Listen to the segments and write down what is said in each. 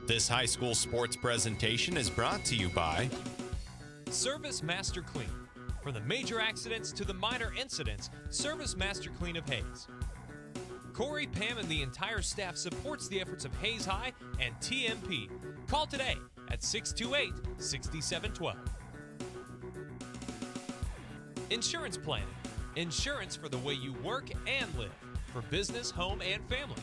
This high school sports presentation is brought to you by Service Master Clean. From the major accidents to the minor incidents, Service Master Clean of Hayes. Corey, Pam, and the entire staff supports the efforts of Hayes High and TMP. Call today at 628-6712. Insurance planning. Insurance for the way you work and live. For business, home, and family.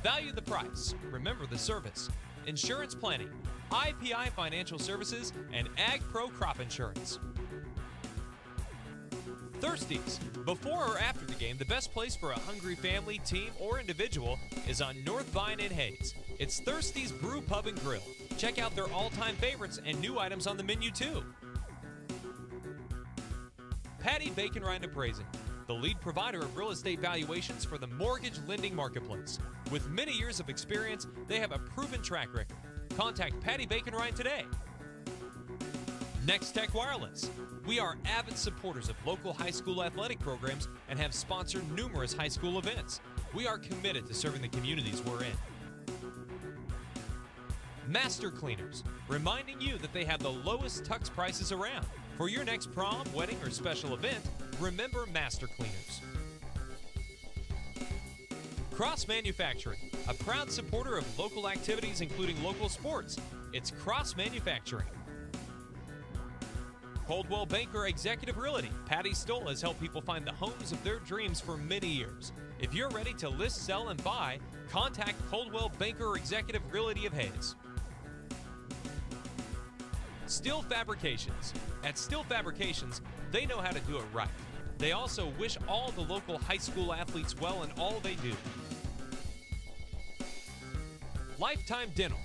Value the price. Remember the service. Insurance planning. IPI Financial Services and Ag Pro Crop Insurance. Thirsties. Before or after the game, the best place for a hungry family, team, or individual is on North Vine in Hayes. It's Thirsties Brew Pub and Grill. Check out their all-time favorites and new items on the menu too. Patty Bacon Rind Appraising, the lead provider of real estate valuations for the mortgage lending marketplace. With many years of experience, they have a proven track record. Contact Patty Bacon Rind today. Next Tech Wireless. We are avid supporters of local high school athletic programs and have sponsored numerous high school events. We are committed to serving the communities we're in. Master Cleaners, reminding you that they have the lowest tux prices around. For your next prom, wedding, or special event, remember Master Cleaners. Cross Manufacturing, a proud supporter of local activities including local sports. It's Cross Manufacturing. Coldwell Banker Executive Realty. Patty Stoll has helped people find the homes of their dreams for many years. If you're ready to list, sell, and buy, contact Coldwell Banker Executive Realty of Hayes. Steel Fabrications. At Steel Fabrications, they know how to do it right. They also wish all the local high school athletes well in all they do. Lifetime Dental.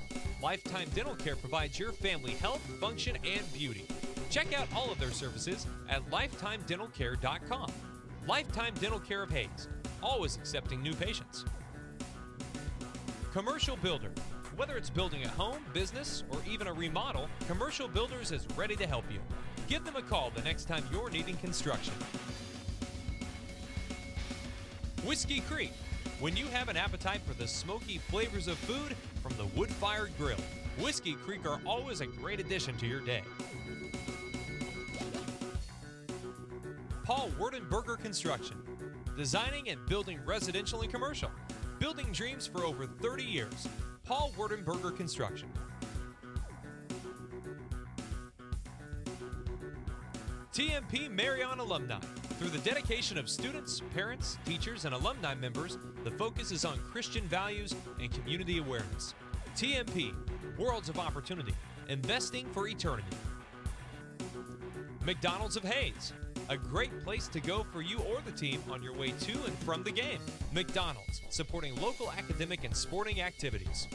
Lifetime Dental Care provides your family health, function, and beauty. Check out all of their services at lifetimedentalcare.com. Lifetime Dental Care of Hayes, always accepting new patients. Commercial Builder. Whether it's building a home, business, or even a remodel, Commercial Builders is ready to help you. Give them a call the next time you're needing construction. Whiskey Creek. When you have an appetite for the smoky flavors of food from the wood-fired grill, Whiskey Creek are always a great addition to your day. Paul Werdenberger Construction. Designing and building residential and commercial. Building dreams for over 30 years. Paul Werdenberger Construction. TMP Marion Alumni. Through the dedication of students, parents, teachers, and alumni members, the focus is on Christian values and community awareness. TMP, Worlds of Opportunity, investing for eternity. McDonald's of Hayes, a great place to go for you or the team on your way to and from the game. McDonald's, supporting local academic and sporting activities.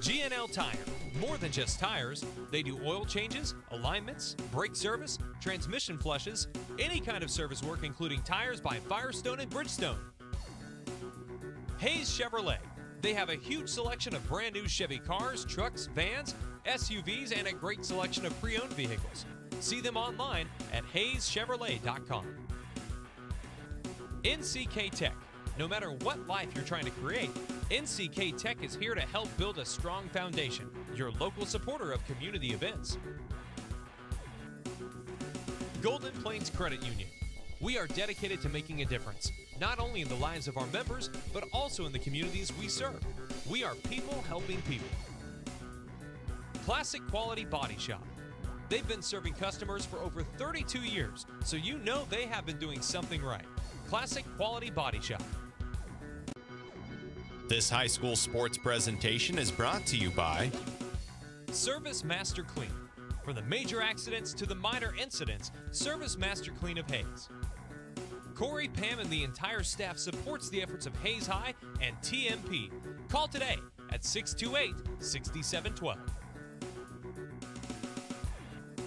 G&L Tire, more than just tires. They do oil changes, alignments, brake service, transmission flushes, any kind of service work including tires by Firestone and Bridgestone. Hayes Chevrolet. They have a huge selection of brand new Chevy cars, trucks, vans, SUVs, and a great selection of pre-owned vehicles. See them online at hayeschevrolet.com. NCK Tech. No matter what life you're trying to create, NCK Tech is here to help build a strong foundation. Your local supporter of community events. Golden Plains Credit Union. We are dedicated to making a difference, not only in the lives of our members, but also in the communities we serve. We are people helping people. Classic Quality Body Shop. They've been serving customers for over 32 years, so you know they have been doing something right. Classic Quality Body Shop. This high school sports presentation is brought to you by Service Master Clean. From the major accidents to the minor incidents, Service Master Clean of Hayes. Corey, Pam, and the entire staff supports the efforts of Hayes High and TMP. Call today at 628-6712.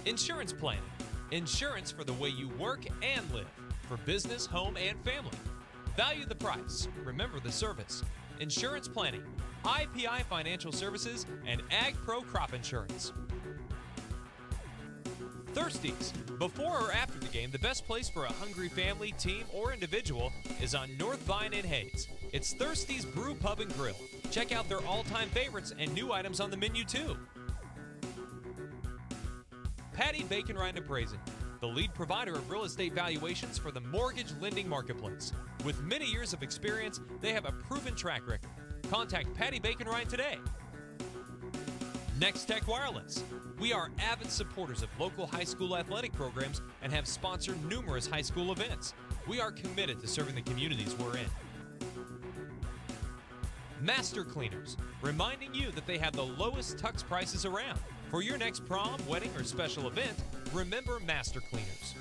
Insurance planning. Insurance for the way you work and live. For business, home, and family. Value the price. Remember the service. Insurance planning. IPI Financial Services and Ag Pro Crop Insurance. Thirsties. Before or after the game, the best place for a hungry family, team, or individual is on North Vine in Hayes. It's Thirsty's Brew Pub and Grill. Check out their all-time favorites and new items on the menu too. Patty Bacon Rind Appraising, the lead provider of real estate valuations for the mortgage lending marketplace. With many years of experience, they have a proven track record. Contact Patty Bacon Rind today. Next Tech Wireless. We are avid supporters of local high school athletic programs and have sponsored numerous high school events. We are committed to serving the communities we're in. Master Cleaners, reminding you that they have the lowest tux prices around. For your next prom, wedding, or special event, remember Master Cleaners.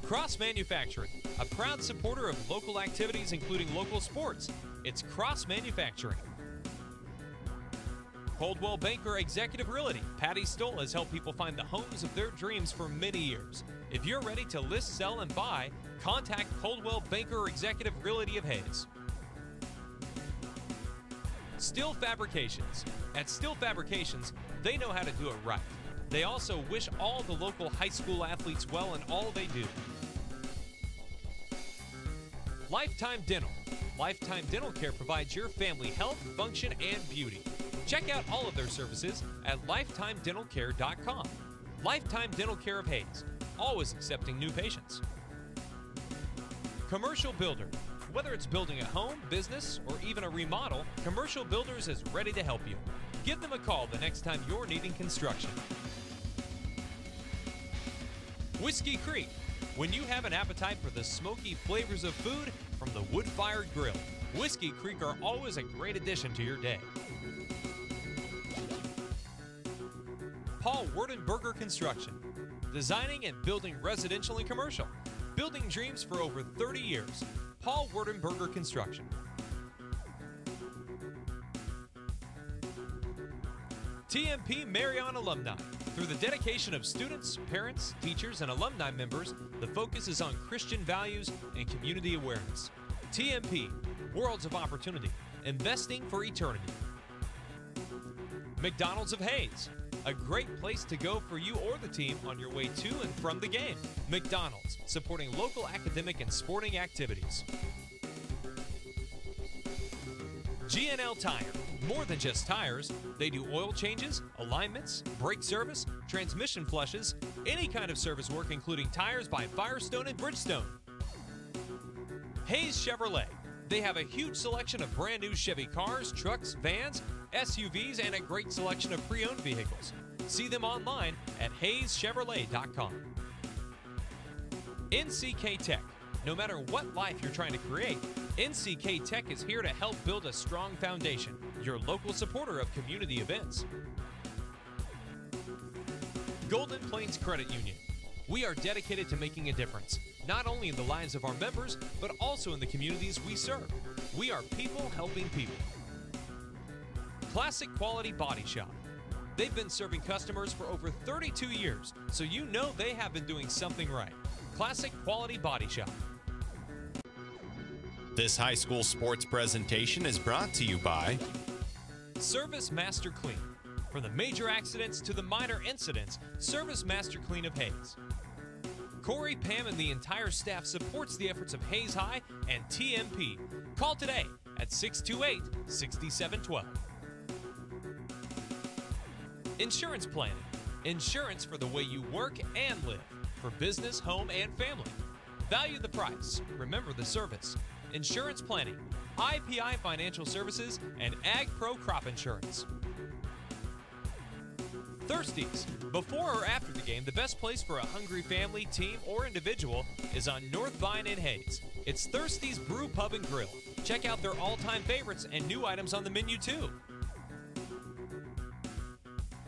Cross Manufacturing, a proud supporter of local activities including local sports. It's Cross Manufacturing. Coldwell Banker Executive Realty. Patty Stoll has helped people find the homes of their dreams for many years. If you're ready to list, sell, and buy, contact Coldwell Banker Executive Realty of Hayes. Steel Fabrications. At Steel Fabrications, they know how to do it right. They also wish all the local high school athletes well in all they do. Lifetime Dental. Lifetime Dental Care provides your family health, function, and beauty. Check out all of their services at lifetimedentalcare.com. Lifetime Dental Care of Hayes, always accepting new patients. Commercial Builder. Whether it's building a home, business, or even a remodel, Commercial Builders is ready to help you. Give them a call the next time you're needing construction. Whiskey Creek. When you have an appetite for the smoky flavors of food from the wood-fired grill, Whiskey Creek are always a great addition to your day. Paul Werdenberger Construction. Designing and building residential and commercial. Building dreams for over 30 years. Paul Werdenberger Construction. TMP Marion Alumni. Through the dedication of students, parents, teachers, and alumni members, the focus is on Christian values and community awareness. TMP, Worlds of Opportunity, investing for eternity. McDonald's of Hayes, a great place to go for you or the team on your way to and from the game. McDonald's, supporting local academic and sporting activities. G&L Tire, more than just tires. They do oil changes, alignments, brake service, transmission flushes, any kind of service work including tires by Firestone and Bridgestone. Hayes Chevrolet. They have a huge selection of brand new Chevy cars, trucks, vans, SUVs, and a great selection of pre-owned vehicles. See them online at hayeschevrolet.com. NCK Tech. No matter what life you're trying to create, NCK Tech is here to help build a strong foundation. Your local supporter of community events. Golden Plains Credit Union. We are dedicated to making a difference, not only in the lives of our members, but also in the communities we serve. We are people helping people. Classic Quality Body Shop. They've been serving customers for over 32 years, so you know they have been doing something right. Classic Quality Body Shop. This high school sports presentation is brought to you by Service Master Clean. From the major accidents to the minor incidents, Service Master Clean of Hayes. Corey, Pam, and the entire staff supports the efforts of Hayes High and TMP. Call today at 628-6712. Insurance planning. Insurance for the way you work and live. For business, home, and family. Value the price. Remember the service. Insurance planning. IPI Financial Services and Ag Pro Crop Insurance. Thirsties. Before or after the game, the best place for a hungry family, team, or individual is on North Vine in Hayes. It's Thirsties Brew Pub and Grill. Check out their all-time favorites and new items on the menu too.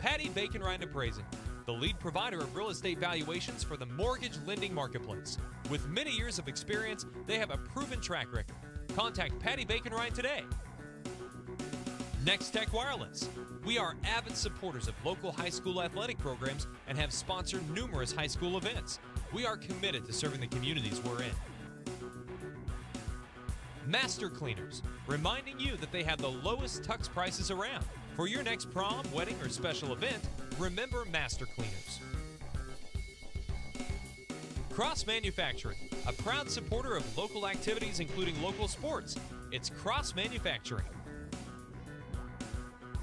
Patty Bacon Rind Appraising, the lead provider of real estate valuations for the mortgage lending marketplace. With many years of experience, they have a proven track record. Contact Patty Bacon Rind today. Next Tech Wireless. We are avid supporters of local high school athletic programs and have sponsored numerous high school events. We are committed to serving the communities we're in. Master Cleaners, reminding you that they have the lowest tux prices around. For your next prom, wedding, or special event, remember Master Cleaners. Cross Manufacturing. a proud supporter of local activities including local sports. It's Cross Manufacturing.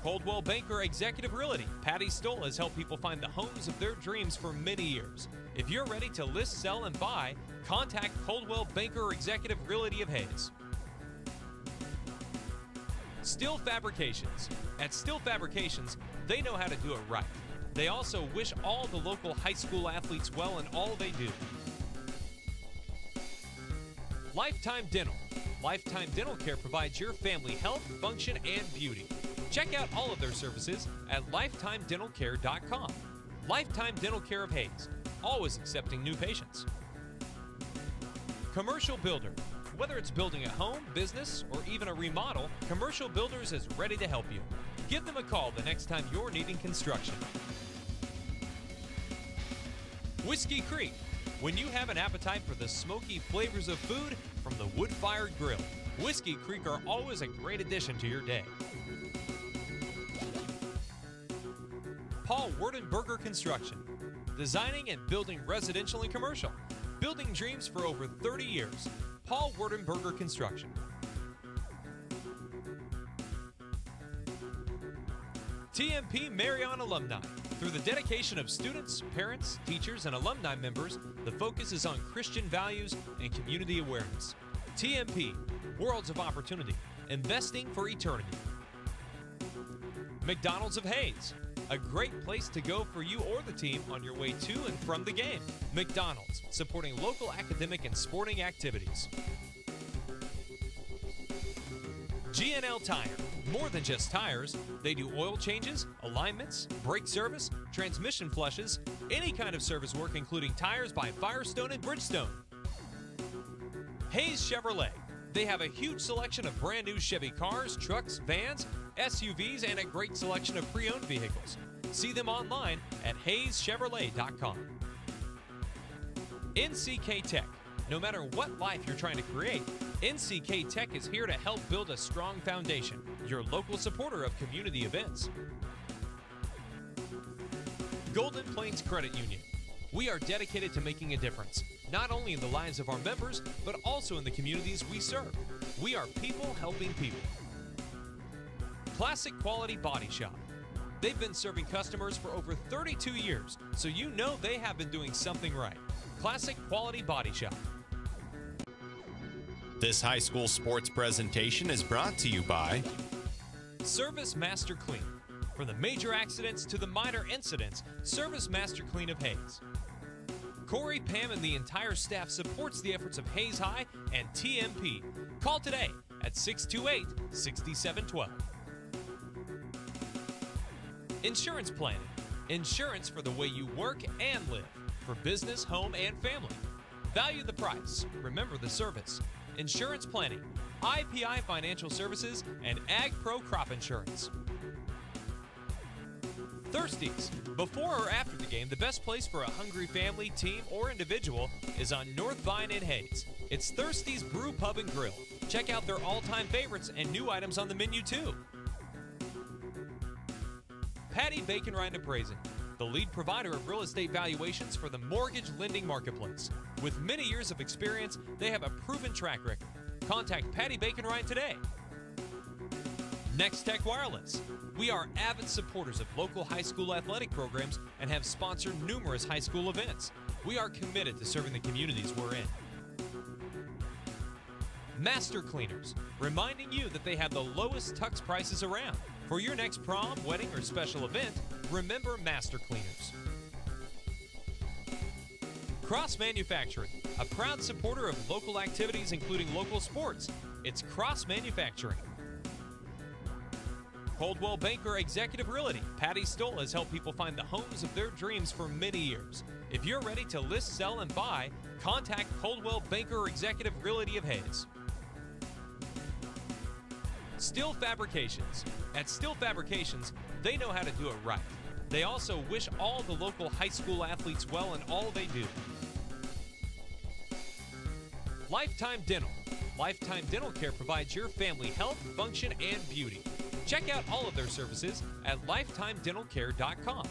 Coldwell Banker Executive Realty. Patty Stoll has helped people find the homes of their dreams for many years. If you're ready to list, sell, and buy, contact Coldwell Banker Executive Realty of Hayes. Steel Fabrications. At Steel Fabrications, they know how to do it right. They also wish all the local high school athletes well in all they do. Lifetime Dental. Lifetime Dental Care provides your family health, function, and beauty. Check out all of their services at lifetimedentalcare.com. Lifetime Dental Care of Hayes, always accepting new patients. Commercial Builder. Whether it's building a home, business, or even a remodel, Commercial Builders is ready to help you. Give them a call the next time you're needing construction. Whiskey Creek. When you have an appetite for the smoky flavors of food from the wood-fired grill, Whiskey Creek are always a great addition to your day. Paul Werdenberger Construction. Designing and building residential and commercial. Building dreams for over 30 years. Paul Werdenberger Construction. TMP Marion Alumni. Through the dedication of students, parents, teachers, and alumni members, the focus is on Christian values and community awareness. TMP, Worlds of Opportunity, investing for eternity. McDonald's of Hayes, a great place to go for you or the team on your way to and from the game. McDonald's, supporting local academic and sporting activities. G&L Tire. More than just tires, they do oil changes, alignments, brake service, transmission flushes, any kind of service work including tires by Firestone and Bridgestone. Hayes Chevrolet. They have a huge selection of brand new Chevy cars, trucks, vans, SUVs, and a great selection of pre-owned vehicles. See them online at hayeschevrolet.com. NCK Tech. No matter what life you're trying to create, NCK Tech is here to help build a strong foundation. Your local supporter of community events. Golden Plains Credit Union. We are dedicated to making a difference, not only in the lives of our members, but also in the communities we serve. We are people helping people. Classic Quality Body Shop. They've been serving customers for over 32 years, so you know they have been doing something right. Classic Quality Body Shop. This high school sports presentation is brought to you by Service Master Clean. From the major accidents to the minor incidents, Service Master Clean of Hayes. Corey, Pam, and the entire staff supports the efforts of Hayes High and TMP. Call today at 628-6712. Insurance Planning. Insurance for the way you work and live. For business, home, and family. Value the price. Remember the service. Insurance Planning, IPI Financial Services, and Ag Pro Crop Insurance. Thirsties. Before or after the game, the best place for a hungry family, team, or individual is on North Vine in Hayes. It's Thirsties Brew Pub and Grill. Check out their all-time favorites and new items on the menu too. Patty Bacon Rind Appraising, the lead provider of real estate valuations for the mortgage lending marketplace. With many years of experience, they have a proven track record. Contact Patty Bacon Rind today. Next Tech Wireless. We are avid supporters of local high school athletic programs and have sponsored numerous high school events. We are committed to serving the communities we're in. Master Cleaners, reminding you that they have the lowest tux prices around. For your next prom, wedding, or special event, remember Master Cleaners. Cross Manufacturing, a proud supporter of local activities including local sports. It's Cross Manufacturing. Coldwell Banker Executive Realty. Patty Stoll has helped people find the homes of their dreams for many years. If you're ready to list, sell, and buy, contact Coldwell Banker Executive Realty of Hayes. Steel Fabrications. At Steel Fabrications, they know how to do it right. They also wish all the local high school athletes well in all they do. Lifetime Dental. Lifetime Dental Care provides your family health, function, and beauty. Check out all of their services at lifetimedentalcare.com.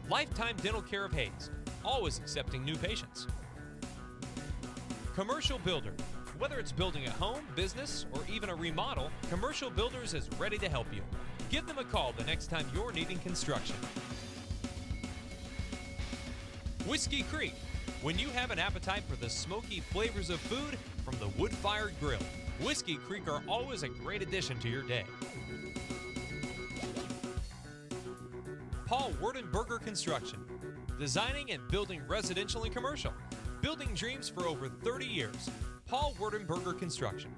Lifetime Dental Care of Hayes, always accepting new patients. Commercial Builder. Whether it's building a home, business, or even a remodel, Commercial Builders is ready to help you. Give them a call the next time you're needing construction. Whiskey Creek. When you have an appetite for the smoky flavors of food from the wood-fired grill, Whiskey Creek are always a great addition to your day. Paul Werdenberger Construction. Designing and building residential and commercial. Building dreams for over 30 years. Paul Werdenberger Construction.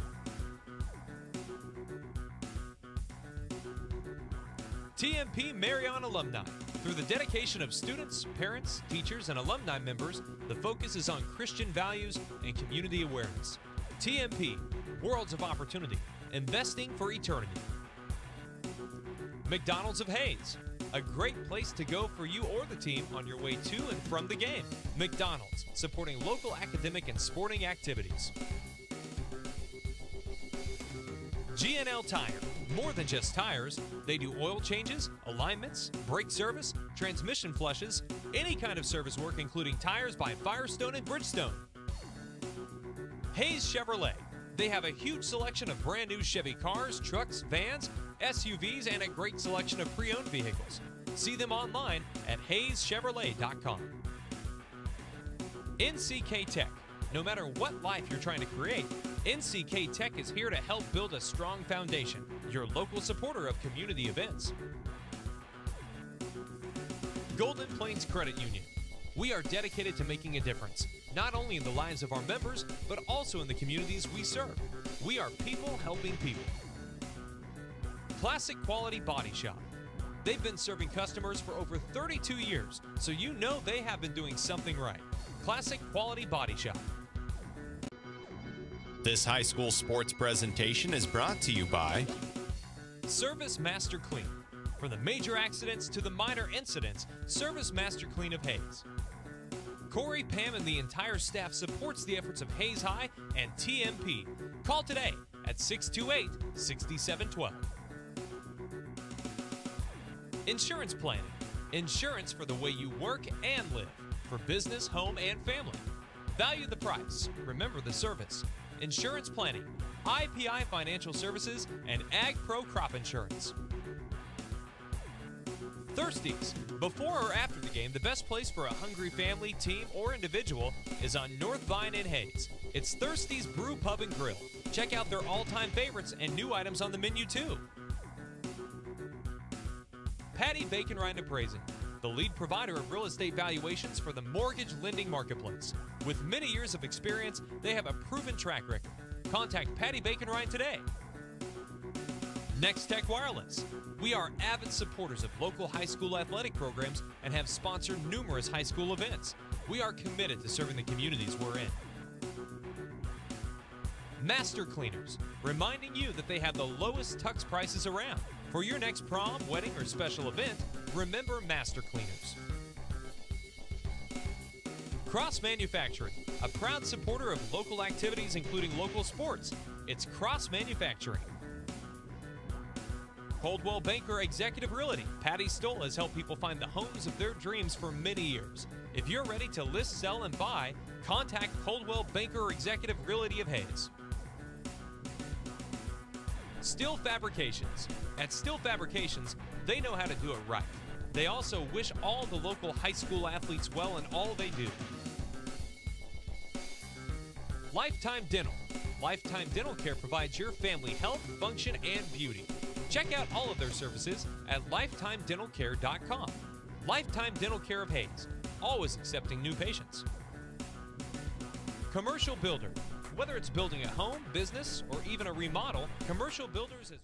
TMP Marion Alumni. Through the dedication of students, parents, teachers, and alumni members, the focus is on Christian values and community awareness. TMP, Worlds of Opportunity, investing for eternity. McDonald's of Hayes, a great place to go for you or the team on your way to and from the game. McDonald's, supporting local academic and sporting activities. G&L Tire, more than just tires. They do oil changes, alignments, brake service, transmission flushes, any kind of service work including tires by Firestone and Bridgestone. Hayes Chevrolet. They have a huge selection of brand new Chevy cars, trucks, vans, SUVs, and a great selection of pre-owned vehicles. See them online at hayeschevrolet.com. NCK Tech. No matter what life you're trying to create, NCK Tech is here to help build a strong foundation. Your local supporter of community events. Golden Plains Credit Union. We are dedicated to making a difference, not only in the lives of our members, but also in the communities we serve. We are people helping people. Classic Quality Body Shop. They've been serving customers for over 32 years, so you know they have been doing something right. Classic Quality Body Shop. This high school sports presentation is brought to you by Service Master Clean. From the major accidents to the minor incidents, Service Master Clean of Hayes. Corey, Pam, and the entire staff supports the efforts of Hayes High and TMP. Call today at 628-6712. Insurance planning. Insurance for the way you work and live. For business, home, and family. Value the price. Remember the service. Insurance planning. IPI Financial Services and Ag Pro Crop Insurance. Thirsties. Before or after the game, the best place for a hungry family, team, or individual is on North Vine in Hayes. It's Thirsties Brew Pub and Grill. Check out their all-time favorites and new items on the menu too. Patty Bacon Rind Appraising, the lead provider of real estate valuations for the mortgage lending marketplace. With many years of experience, they have a proven track record. Contact Patty Bacon Rind today. Next Tech Wireless. We are avid supporters of local high school athletic programs and have sponsored numerous high school events. We are committed to serving the communities we're in. Master Cleaners, reminding you that they have the lowest tux prices around. For your next prom, wedding, or special event, remember Master Cleaners. Cross Manufacturing, a proud supporter of local activities including local sports. It's Cross Manufacturing. Coldwell Banker Executive Realty. Patty Stoll has helped people find the homes of their dreams for many years. If you're ready to list, sell, and buy, contact Coldwell Banker Executive Realty of Hayes. Steel Fabrications. At Steel Fabrications, they know how to do it right. They also wish all the local high school athletes well in all they do. Lifetime Dental. Lifetime Dental Care provides your family health, function, and beauty. Check out all of their services at lifetimedentalcare.com. Lifetime Dental Care of Hayes, always accepting new patients. Commercial Builder. Whether it's building a home, business, or even a remodel, Commercial Builders is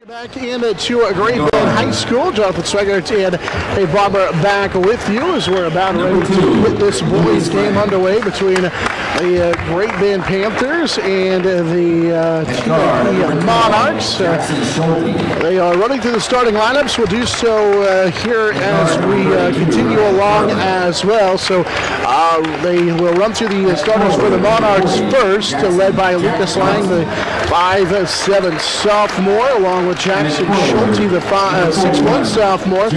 Back into Great Bend High School. Jonathan Swigert and Dave Barber back with you as we're about ready to get this boys game underway between the Great Bend Panthers and the TMP Monarchs. They are running through the starting lineups. We'll do so here as we continue along as well. So they will run through the starters for the Monarchs first, led by Lucas Lang, the 5'7" sophomore, along with Jackson Schulte, the 6'1" sophomore.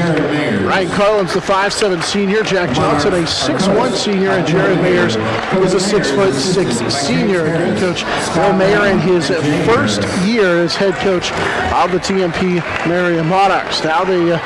Ryan Carlin's the 5'7" senior. Jack Johnson, a 6'1" senior, and Jared Mayers is a 6'6" senior. Again, Coach Bill Mayer in his first year as head coach of the TMP Marion Monarchs. Now the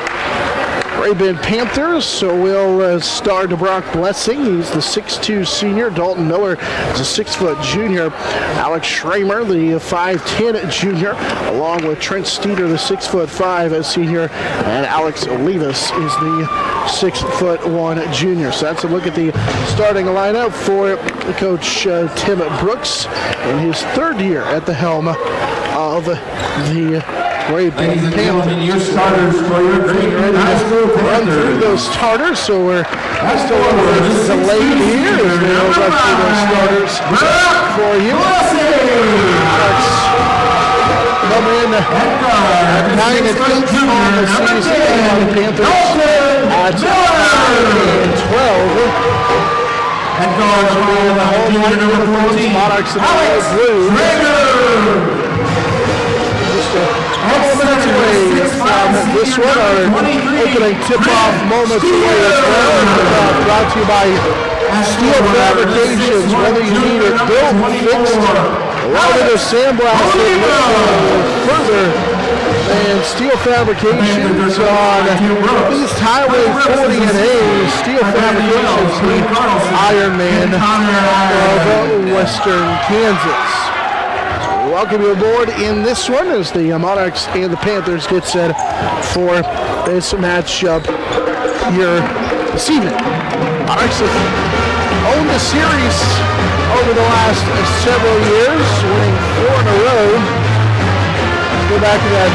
Great Bend Panthers, so we'll start Brock Blessing. He's the 6'2" senior. Dalton Miller is a 6' junior. Alex Schramer, the 5'10" junior, along with Trent Steeder, the 6'5" senior, and Alex Olivas is the 6'1" junior. So that's a look at the starting lineup for Coach Tim Brooks in his third year at the helm of the Great Bend Panthers. Your starters for your Great Bend High School run through those starters, so we're still a little bit delayed here as we run through those starters for you. Come in at 9 and 8 on the season on the Panthers at 12. And guards for the home line number 14, Monarchs in the blue. Couple minutes away from this one, our opening tip-off moments away as well. Brought to you by Steel Fabrications. Whether you need it built, fixed, welded, or sandblasted, look further than Steel Fabrications on East Highway 40 and A. Steel Fabrications, the Iron Man of Western Kansas. Welcome you aboard in this one as the Monarchs and the Panthers get set for this matchup here this evening. Monarchs have owned the series over the last several years, winning 4 in a row. Let's go back to that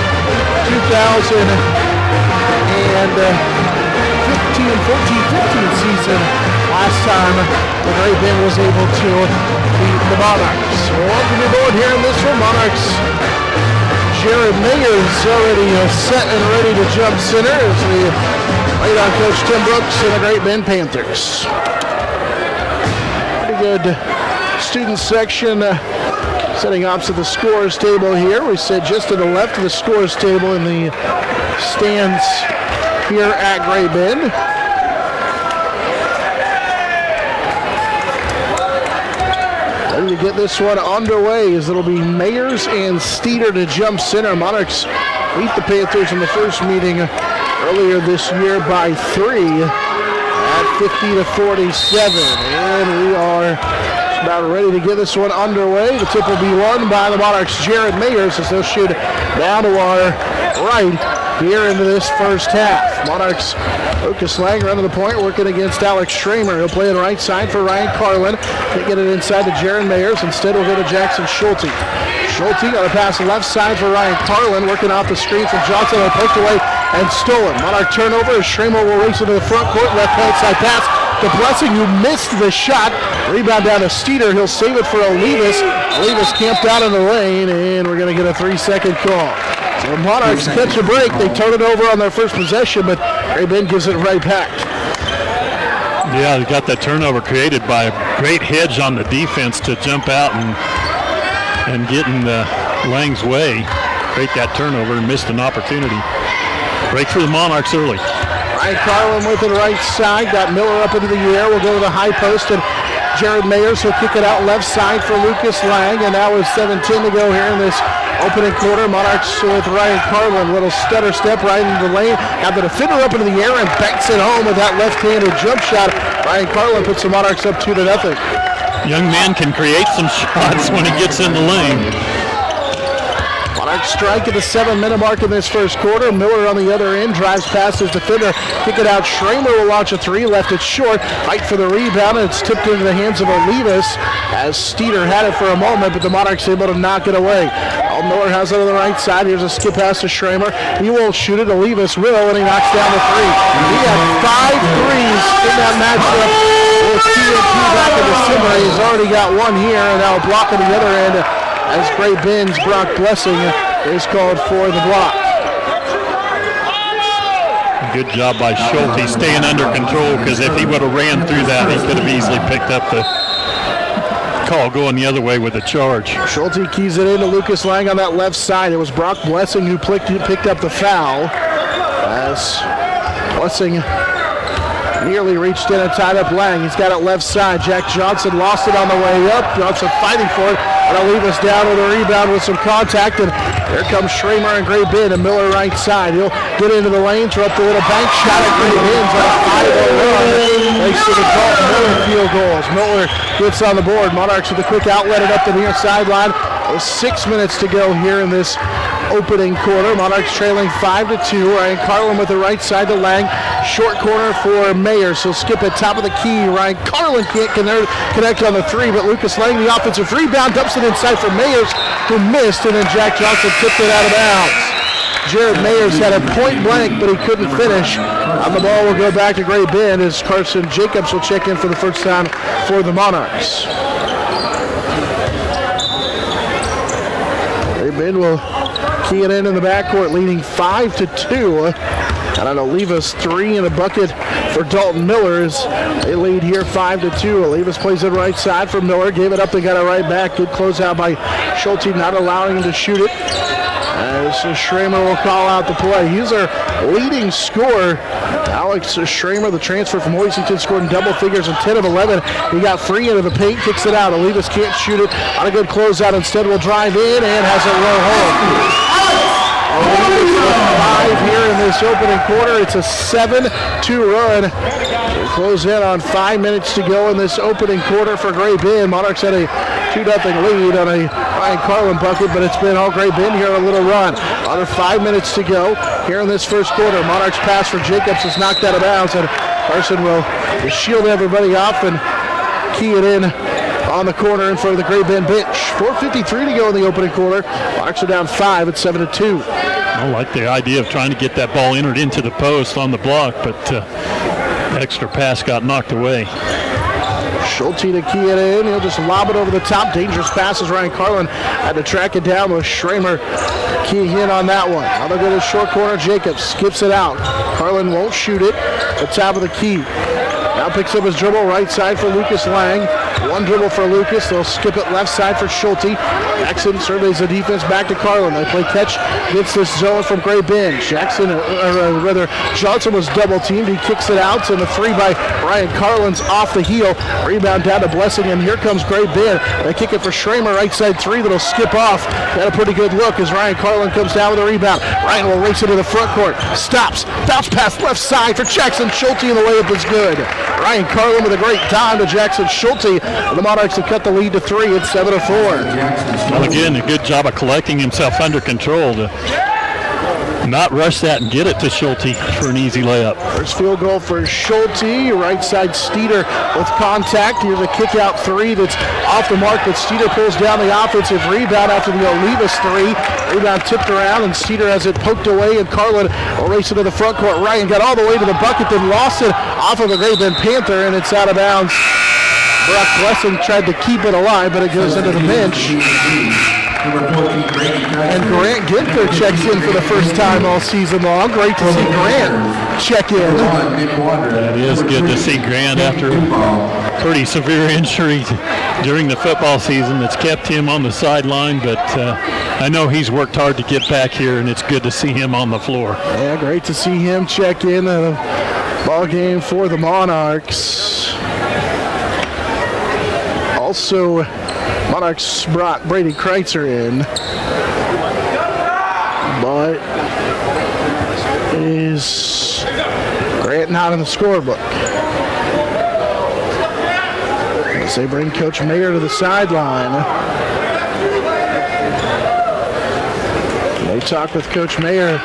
2014-15 season. Last time the Great Bend was able to beat the Monarchs. Welcome aboard here in this one. Monarchs. Jared Mayers already set and ready to jump center as we wait on Coach Tim Brooks and the Great Bend Panthers. Pretty good student section sitting opposite the scorers table here. We sit just to the left of the scorers table in the stands here at Great Bend. Ready to get this one underway as it'll be Mayers and Steeder to jump center. Monarchs beat the Panthers in the first meeting earlier this year by 3 at 50-47. And we are about ready to get this one underway. The tip will be won by the Monarchs' Jared Mayers as they'll shoot down to our right here into this first half. Monarchs' Lucas Lang running the point, working against Alex Schramer. He'll play on the right side for Ryan Carlin. Can't get it inside to Jared Mayers. Instead, we'll go to Jackson Schulte. Schulte got a pass left side for Ryan Carlin, working off the screen from Johnson. They're poked away and stolen. Monarch turnover as Schramer will race into the front court. Left-hand side pass to Blessing, who missed the shot. Rebound down to Steeder. He'll save it for Olivas. Olivas camped out in the lane, and we're going to get a 3-second call. So the Monarchs catch a break. They turn it over on their first possession, but Great Bend gives it right back. Yeah, they got that turnover created by a great hedge on the defense to jump out and get in Lang's way. Create that turnover and missed an opportunity. Break for the Monarchs early. Ryan Carlin with it right side. Got Miller up into the air. We'll go to the high post, and Jared Mayers will kick it out left side for Lucas Lang, and now with 7:10 to go here in this opening quarter. Monarchs with Ryan Carlin. Little stutter step right into the lane. Got the defender up into the air and banks it home with that left-handed jump shot. Ryan Carlin puts the Monarchs up 2-0. Young man can create some shots when he gets in the lane. Monarchs strike at the 7-minute mark in this first quarter. Miller on the other end drives past his defender. Kick it out. Schramer will launch a three. Left it short. Fight for the rebound, and it's tipped into the hands of Olivas as Steeder had it for a moment, but the Monarchs able to knock it away. Miller has it on the right side. Here's a skip pass to Schramer. He won't shoot it. Olivas will, and he knocks down the three. He had 5 threes in that matchup with TMP back in the simmer. He's already got one here, and now a block on the other end as Great Bend's Brock Blessing is called for the block. Good job by Schulte staying under control, because if he would have ran through that, he could have easily picked up the call going the other way with a charge. Schulte keys it into Lucas Lang on that left side. It was Brock Blessing who picked up the foul as Blessing nearly reached in and tied up Lang. He's got it left side. Jack Johnson lost it on the way up. Johnson fighting for it. That'll leave us down with a rebound with some contact, and here comes Schramer and Great Bend, and Miller right side. He'll get into the lane, throw up the little bank shot at Great Bend's on a 5-0 run. Thanks to the Dalton Miller field goals. Miller gets on the board. Monarchs with a quick outlet it up the near sideline. With 6 minutes to go here in this opening quarter. Monarchs trailing 5-2. Ryan Carlin with the right side to Lang. Short corner for Mayer. So skip it top of the key. Ryan Carlin can't connect on the three, but Lucas Lang, the offensive rebound, dumps it inside for Mayers, who missed, and then Jack Johnson tipped it out of bounds. Jared Mayers had a point blank, but he couldn't finish. On the ball will go back to Great Bend as Carson Jacobs will check in for the first time for the Monarchs. Great Bend will key it in the backcourt, leading 5-2. And an Olivas 3 in a bucket for Dalton Miller as they lead here 5-2. Olivas plays it right side for Miller. Gave it up and got it right back. Good closeout by Schulte, not allowing him to shoot it. As Schramer will call out the play. He's our leading scorer. Alex Schramer, the transfer from Hoisington, scored in double figures in 10 of 11. He got free into the paint, kicks it out. Olivas can't shoot it. On a good closeout, instead will drive in and has it roll home. Olivas with 5 here in this opening quarter. It's a 7-2 run. We close in on 5 minutes to go in this opening quarter for Great Bend. Monarchs had a 2-0 lead on a Ryan Carlin bucket, but it's been all Great Bend here, a little run. Under 5 minutes to go here in this first quarter. Monarchs pass for Jacobs is knocked out of bounds, and Carson will shield everybody off and key it in on the corner in front of the Great Bend bench. 4:53 to go in the opening quarter. Monarchs are down 5 at 7-2. I like the idea of trying to get that ball entered into the post on the block, but extra pass got knocked away. Schulte to key it in. He'll just lob it over the top. Dangerous passes. Ryan Carlin had to track it down with Schramer keying in on that one. Now they'll go to short corner. Jacobs skips it out. Carlin won't shoot it. The top of the key. Now picks up his dribble right side for Lucas Lang. One dribble for Lucas. They'll skip it left side for Schulte. Jackson surveys the defense back to Carlin. They play catch against this zone from Great Bend. Johnson was double teamed. He kicks it out, and the three by Ryan Carlin's off the heel. Rebound down to Blessing, and here comes Great Bend. They kick it for Schramer, right side three that'll skip off. Got a pretty good look as Ryan Carlin comes down with a rebound. Ryan will race into the front court. Stops. Bounce pass left side for Jackson Schulte, and the layup is good. Ryan Carlin with a great dime to Jackson Schulte. The Monarchs have cut the lead to 3 at 7-4. Well, again, a good job of collecting himself under control to not rush that and get it to Schulte for an easy layup. First field goal for Schulte. Right side Steeder with contact. Here's a kick out three that's off the mark, but Steeder pulls down the offensive rebound after the Olivas three. Rebound tipped around, and Steeder has it poked away, and Carlin will race into the front court. Ryan got all the way to the bucket, then lost it off of a Great Bend Panther, and it's out of bounds. Brock Blessing tried to keep it alive, but it goes into the bench. And Grant Ginther checks in for the first time all season long. Great to see Grant check in. It is good to see Grant after a pretty severe injury during the football season that's kept him on the sideline, but I know he's worked hard to get back here, and it's good to see him on the floor. Yeah, great to see him check in a ball game for the Monarchs. Also, Monarchs brought Brady Kreitzer in, but is Grant not in the scorebook? As they bring Coach Mayer to the sideline. We talked with Coach Mayer.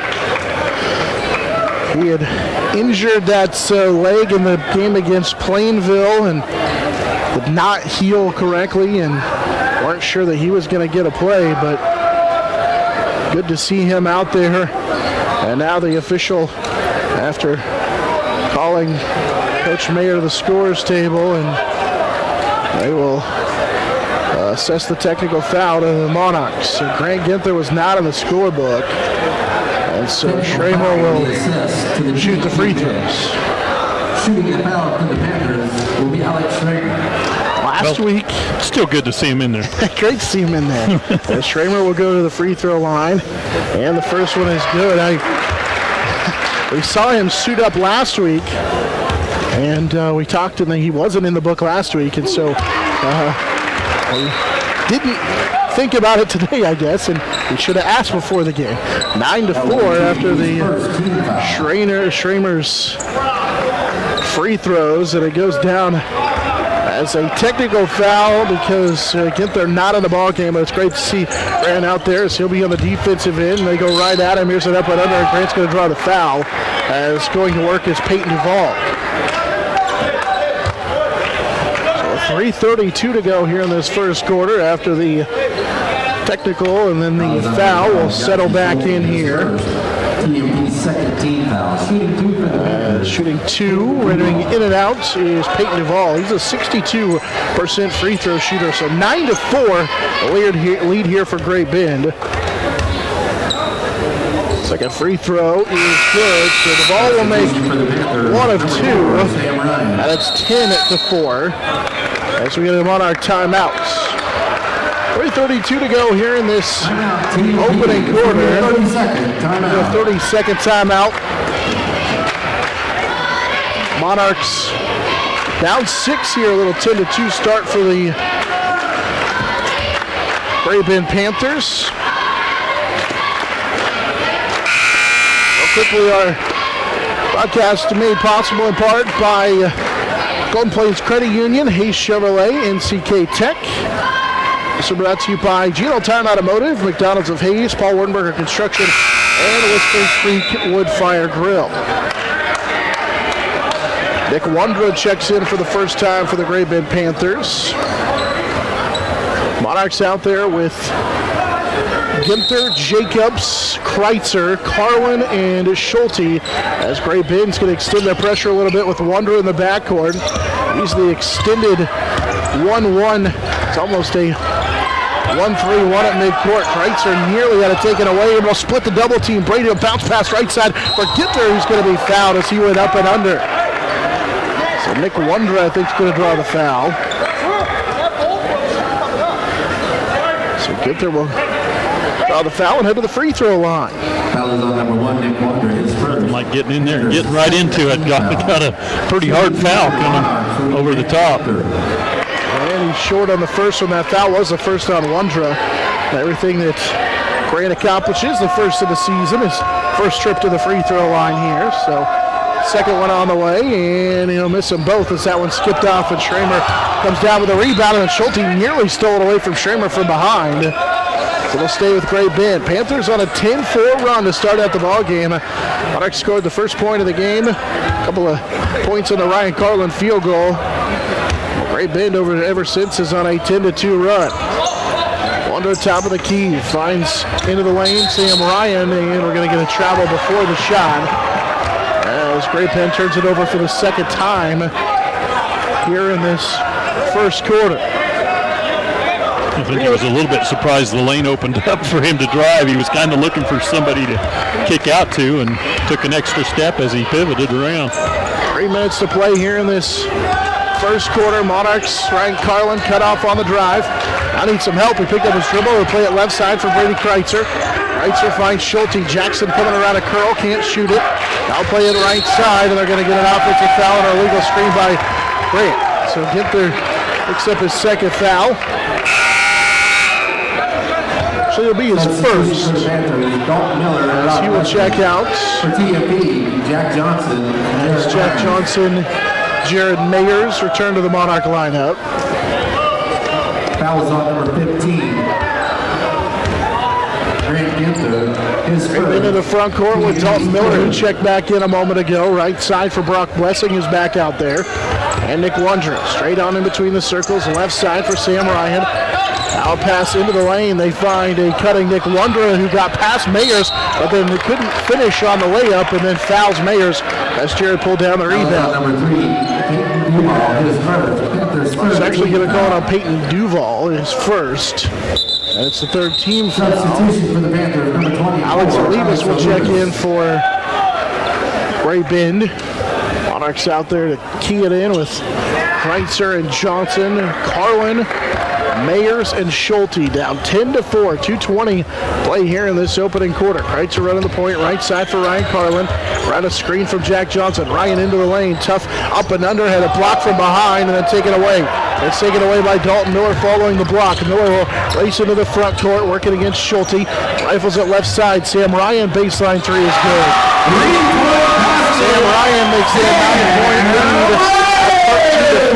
He had injured that leg in the game against Plainville and did not heal correctly, and weren't sure that he was going to get a play, but good to see him out there. And now the official, after calling Coach Mayer to the scores table, and they will assess the technical foul to the Monarchs. So Grant Ginther was not in the scorebook, and so Schramer will shoot the free throws. Shooting a foul for the Panthers will be Alex Schramer. Last week, still good to see him in there. Great to see him in there. Schramer will go to the free throw line, and the first one is good. We saw him suit up last week, and we talked, and he wasn't in the book last week, and so we didn't think about it today, I guess, and we should have asked before the game. 9-4 after the Schramer's free throws, and it goes down as a technical foul because Ginther not in the ball game, but it's great to see Grant out there as he'll be on the defensive end. They go right at him. Here's an up and under, and Grant's going to draw the foul as going to work is Peyton Duvall. So 3:32 to go here in this first quarter after the technical, and then the foul will settle back in here. TMP's second team foul. Shooting two, running in and out is Peyton Duvall. He's a 62% free throw shooter, so 9-4 lead here for Great Bend. Second free throw is good, so Duvall will make one of two, and it's 10-4 as we get him on our timeouts. 3:32 to go here in this opening quarter. 30-second timeout. Monarchs down 6 here, a little 10-2 start for the Great Bend Panthers. Real quickly, our broadcast made possible in part by Golden Plains Credit Union, Hayes Chevrolet, NCK Tech. Also brought to you by Gino Town Automotive, McDonald's of Hayes, Paul Wardenberger Construction, and Whispering Creek Wood Fire Grill. Nick Wondra checks in for the first time for the Great Bend Panthers. Monarchs out there with Ginther, Jacobs, Kreitzer, Carlin, and Schulte, as Great Bend's going to extend their pressure a little bit with Wondra in the backcourt. He's the extended 1-1. It's almost a 1-3-1 at midcourt. Kreitzer nearly had it taken away, and will split the double team. Brady will bounce pass right side for Ginther, who's going to be fouled as he went up and under. So Nick Wondra, I think, is going to draw the foul. So Ginther will draw the foul and head to the free throw line. Foul is on number 1, Nick Wondra. Like getting in there and getting right into it. Got a pretty hard foul coming over the top. And he's short on the first one. That foul was the first on Wondra. Everything that Grant accomplishes, the first of the season, his first trip to the free throw line here. So second one on the way, and he'll miss them both as that one skipped off, and Schramer comes down with a rebound, and Schulte nearly stole it away from Schramer from behind. So they'll stay with Great Bend. Panthers on a 10-4 run to start out the ball game. Monarchs scored the first point of the game. A couple of points on the Ryan Carlin field goal. Great Bend ever since is on a 10-2 run. Wondra top of the key, finds into the lane Sam Ryan, and we're going to get a travel before the shot. As Great Bend turns it over for the second time here in this first quarter. I think he was a little bit surprised the lane opened up for him to drive. He was kind of looking for somebody to kick out to, and took an extra step as he pivoted around. 3 minutes to play here in this first quarter. Monarchs, Ryan Carlin cut off on the drive. I need some help. He picked up his dribble. He'll play it left side for Brady Kreitzer. Kreitzer finds Schulte. Jackson coming around a curl, can't shoot it. Now play it right side, and they're going to get an offensive foul and a legal screen by Grant. So Ginther picks up his second foul. So it'll be his first. As he will check out. For TMP, Jack Johnson. As Jack Johnson, Jared Mayers return to the Monarch lineup. Foul is on number 15. Grant Into the front court with Dalton Miller, who checked back in a moment ago. Right side for Brock Blessing, who's back out there. And Nick Wondra straight on in between the circles. Left side for Sam Ryan. Out pass into the lane. They find a cutting Nick Wondra, who got past Mayers, but then they couldn't finish on the layup, and then fouls Mayers as Jared pulled down the rebound. He's actually going to call it on Peyton Duval, his first. And it's the third team foul. Alex Olivas will check in for Gray Bend. Monarchs out there to key it in with Kreitzer and Johnson, Carlin, Mayers, and Schulte down 10-4. 2:20 play here in this opening quarter. Kreitzer running the point, right side for Ryan Carlin. Right a screen from Jack Johnson. Ryan into the lane, tough up and under, had a block from behind and then taken away. It's taken away by Dalton Miller following the block. Miller will race into the front court, working against Schulte. Rifles it left side. Sam Ryan, baseline three is good. Sam Ryan makes it a 9-point lead.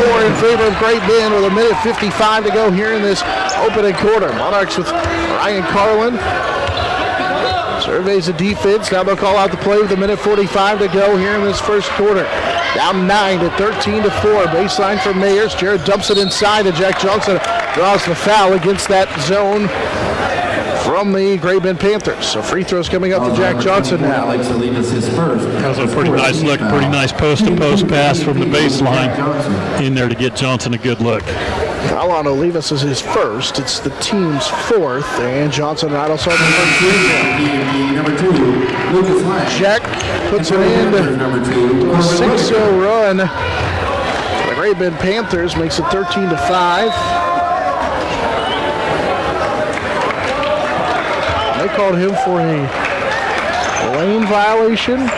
13-4 in favor of Great Bend with 1:55 to go here in this opening quarter. Monarchs with Ryan Carlin. Surveys the defense. Now they'll call out the play with 1:45 to go here in this first quarter. Down 9 to 13-4. Baseline for Mayers. Jared dumps it inside, and Jack Johnson draws the foul against that zone from the Great Bend Panthers. So free throws coming up for Jack Johnson now. That was a pretty nice look, pretty nice post-to-post pass from the baseline in there to get Johnson a good look. Foul on Olivas is his first. It's the team's fourth, and Johnson right also the Jack puts it in to a 6-0 run. The Great Bend Panthers makes it 13-5. They called him for a lane violation.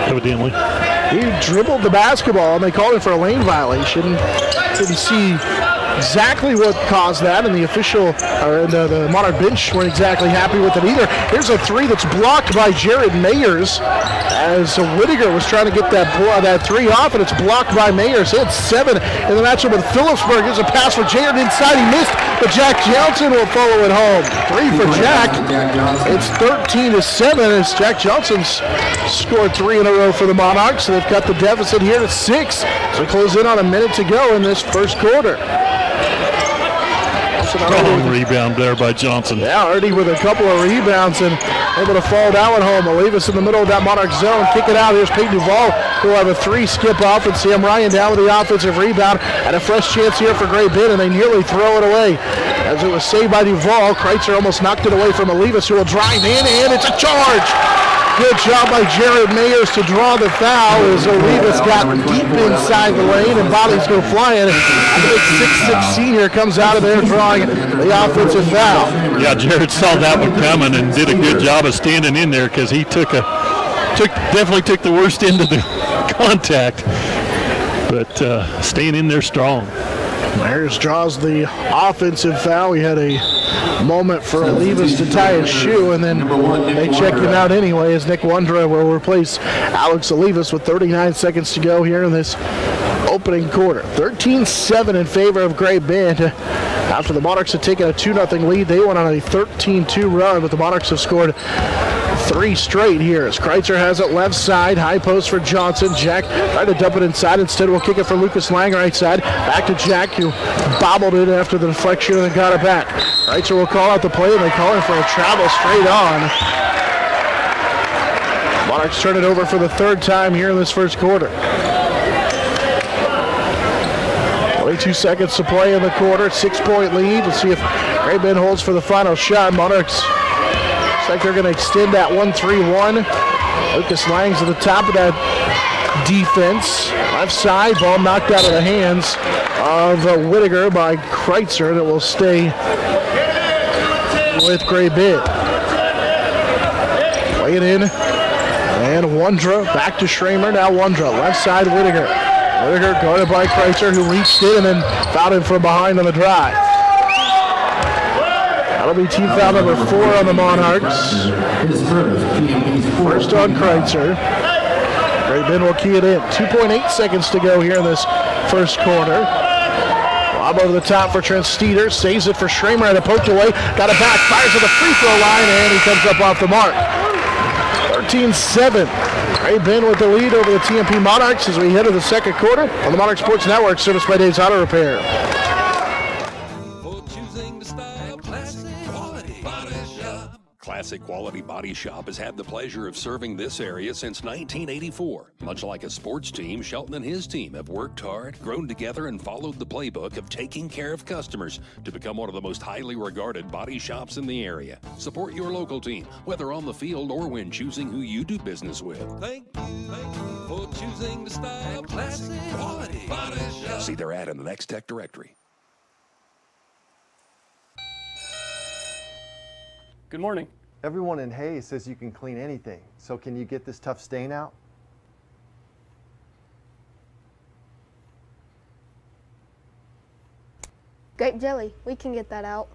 Evidently. He dribbled the basketball, and they called him for a lane violation. Didn't see exactly what caused that, and the official, or the Monarch bench weren't exactly happy with it either. Here's a three that's blocked by Jared Mayers, as Whittaker was trying to get that three off, and it's blocked by Mayers. Hits 7 in the matchup with Phillipsburg. Here's a pass for Jared inside. He missed, but Jack Johnson will follow it home. 3 for Jack. It's 13-7 as Jack Johnson's scored 3 in a row for the Monarchs. So they've cut the deficit here to 6. So close in on a minute to go in this first quarter. Strong rebound there by Johnson. Yeah, already with a couple of rebounds and able to fall that one home. Olivas in the middle of that Monarch zone. Kick it out. Here's Peyton Duval, who will have a 3 skip off, and Sam Ryan down with the offensive rebound. And a fresh chance here for Great Bend, and they nearly throw it away. As it was saved by Duval, Kreitzer almost knocked it away from Olivas, who will drive in, and it's a charge. Good job by Jared Mayers to draw the foul as Olivas got deep inside the lane and bodies go flying. I think 6'6" senior comes out of there drawing the offensive foul. Yeah, Jared saw that one coming and did a good job of standing in there because he definitely took the worst end of the contact, but staying in there strong. Myers draws the offensive foul. We had a moment for Olivas to tie his shoe, and then they check him out anyway as Nick Wondra will replace Alex Olivas with 39 seconds to go here in this opening quarter. 13-7 in favor of Great Bend. After the Monarchs had taken a 2-0 lead, they went on a 13-2 run, but the Monarchs have scored 3 straight here as Kreitzer has it left side. High post for Johnson. Jack tried to dump it inside. Instead, we'll kick it for Lucas Lang right side. Back to Jack, who bobbled it after the deflection and then got it back. Kreitzer will call out the play, and they call him for a travel straight on. Monarchs turn it over for the 3rd time here in this first quarter. 22 seconds to play in the quarter. 6-point lead. Let's see if Great Bend holds for the final shot. Monarchs looks like they're going to extend that 1-3-1. Lucas Lang's at the top of that defense. Left side, ball knocked out of the hands of Whittaker by Kreitzer, and it will stay with Great Bend. Play it in, and Wondra back to Schramer. Now Wondra, left side Whittaker. Whittaker guarded by Kreitzer, who reached in and then fouled him from behind on the drive. That'll be team foul number 4 on the Monarchs. First on Kreitzer. Great Bend will key it in. 2.8 seconds to go here in this first quarter. Lob over the top for Trent Steeder. Saves it for Schramer and a poked away. Got it back. Fires at the free throw line and he comes up off the mark. 13-7. Gray Bend with the lead over the TMP Monarchs as we head to the second quarter on the Monarch Sports Network, serviced by Dave's Auto Repair. Classic Quality Body Shop has had the pleasure of serving this area since 1984. Much like a sports team, Shelton and his team have worked hard, grown together, and followed the playbook of taking care of customers to become one of the most highly regarded body shops in the area. Support your local team, whether on the field or when choosing who you do business with. Thank you for choosing to style Classic Quality Body Shop. See their ad in the Next Tech directory. Good morning. Everyone in Hayes says you can clean anything, so can you get this tough stain out? Grape jelly, we can get that out.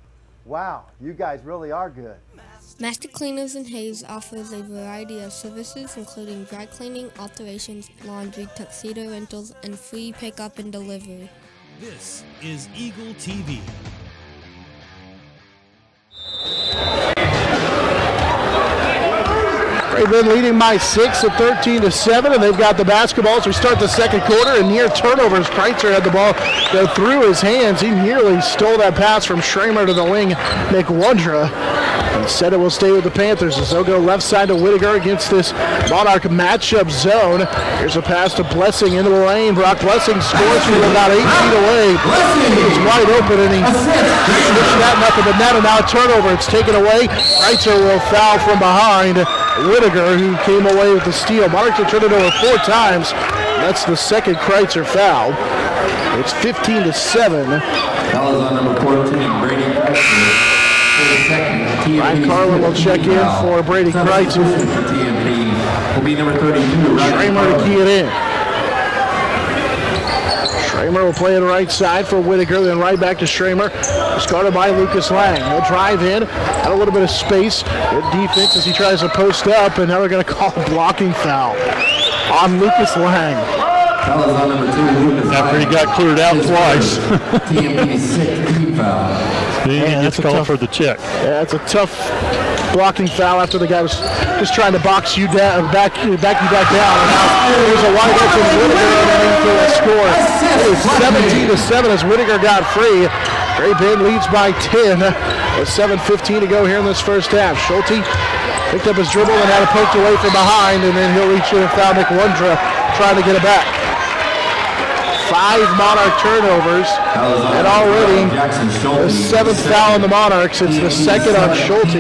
Wow, you guys really are good. Master Cleaners in Hayes offers a variety of services including dry cleaning, alterations, laundry, tuxedo rentals, and free pickup and delivery. This is Eagle TV. Gray Bend leading by 6 at 13-7, and they've got the basketball as we start the second quarter. And near turnovers, Kreitzer had the ball go through his hands. He nearly stole that pass from Schramer to the wing, Nick Wondra. Instead, it will stay with the Panthers as they'll go left side to Whittaker against this Monarch matchup zone. Here's a pass to Blessing into the lane. Brock Blessing scores from about 8 feet away. He's wide open and he switched that nothing but net, and now a turnover. It's taken away. Kreitzer will foul from behind Whittaker, who came away with the steal. Monarchs have turned it over 4 times. That's the second Kreitzer foul. It's 15-7. Foul is on number 14, Brady Kreitzer. Ryan Carlin will check in for Brady Kreitzer. TMP will be number 32. Schramer to key it in. Schramer will play it right side for Whittaker, then right back to Schramer. Started by Lucas Lang. He'll drive in, had a little bit of space. Good defense as he tries to post up, and now they're going to call a blocking foul on Lucas Lang. Foul is on number 2, Lucas Lang. After he got cleared out twice. TMP 6 team foul. He gets called for the check. Yeah, it's a tough blocking foul after the guy was just trying to box you down, back you back down. And now there's a wide open Whittaker underneath for a score. It is 17-7 as Whittaker got free. Gray Bend leads by 10 with 7:15 to go here in this first half. Schulte picked up his dribble and had it poked away from behind, and then he'll reach in and foul Nick Wondra trying to get it back. 5 Monarch turnovers, and already the 7th foul on the Monarchs. It's the second on Schulte.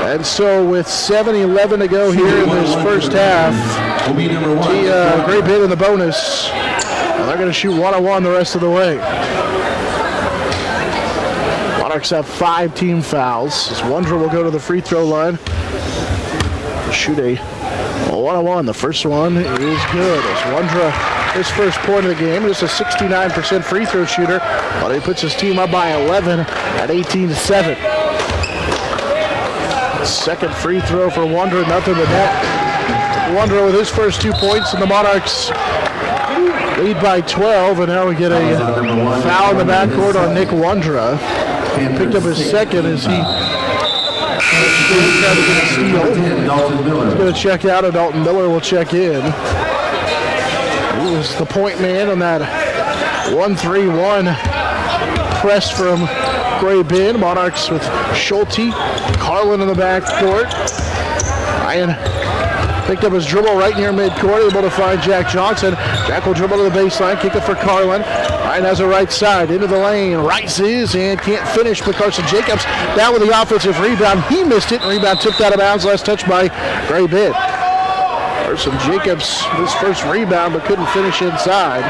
And so with 7:11 to go here in this first half, Gray Bend in the bonus. And they're going to shoot 1-on-1 the rest of the way. Monarchs have 5 team fouls. As Wondra will go to the free throw line to shoot a 1-on-1. The first one is good. As Wondra, his first point of the game, is a 69% free throw shooter, but he puts his team up by 11 at 18-7. Second free throw for Wondra, nothing but net. Wondra with his first 2 points, and the Monarchs lead by 12, and now we get a foul in the backcourt on Nick Wondra. He picked up his second as he tried to get a steal. He's going to check out, and Dalton Miller will check in. He was the point man on that 1-3-1 press from Gray Bend. Monarchs with Schulte, Carlin in the backcourt. Ryan picked up his dribble right near midcourt, able to find Jack Johnson. Jack will dribble to the baseline, kick it for Carlin. Ryan has a right side, into the lane, rises and can't finish, but Carson Jacobs down with the offensive rebound. He missed it, and rebound tipped out of bounds, last touch by Gray Bend. Carson Jacobs, his first rebound, but couldn't finish inside.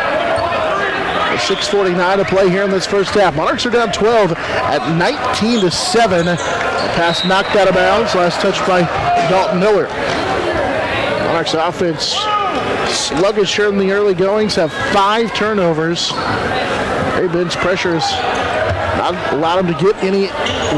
6:49 to play here in this first half. Monarchs are down 12 at 19-7. The pass knocked out of bounds, last touch by Dalton Miller. Monarchs offense sluggish here in the early goings, have 5 turnovers. Gray Bend's pressure has not allowed him to get any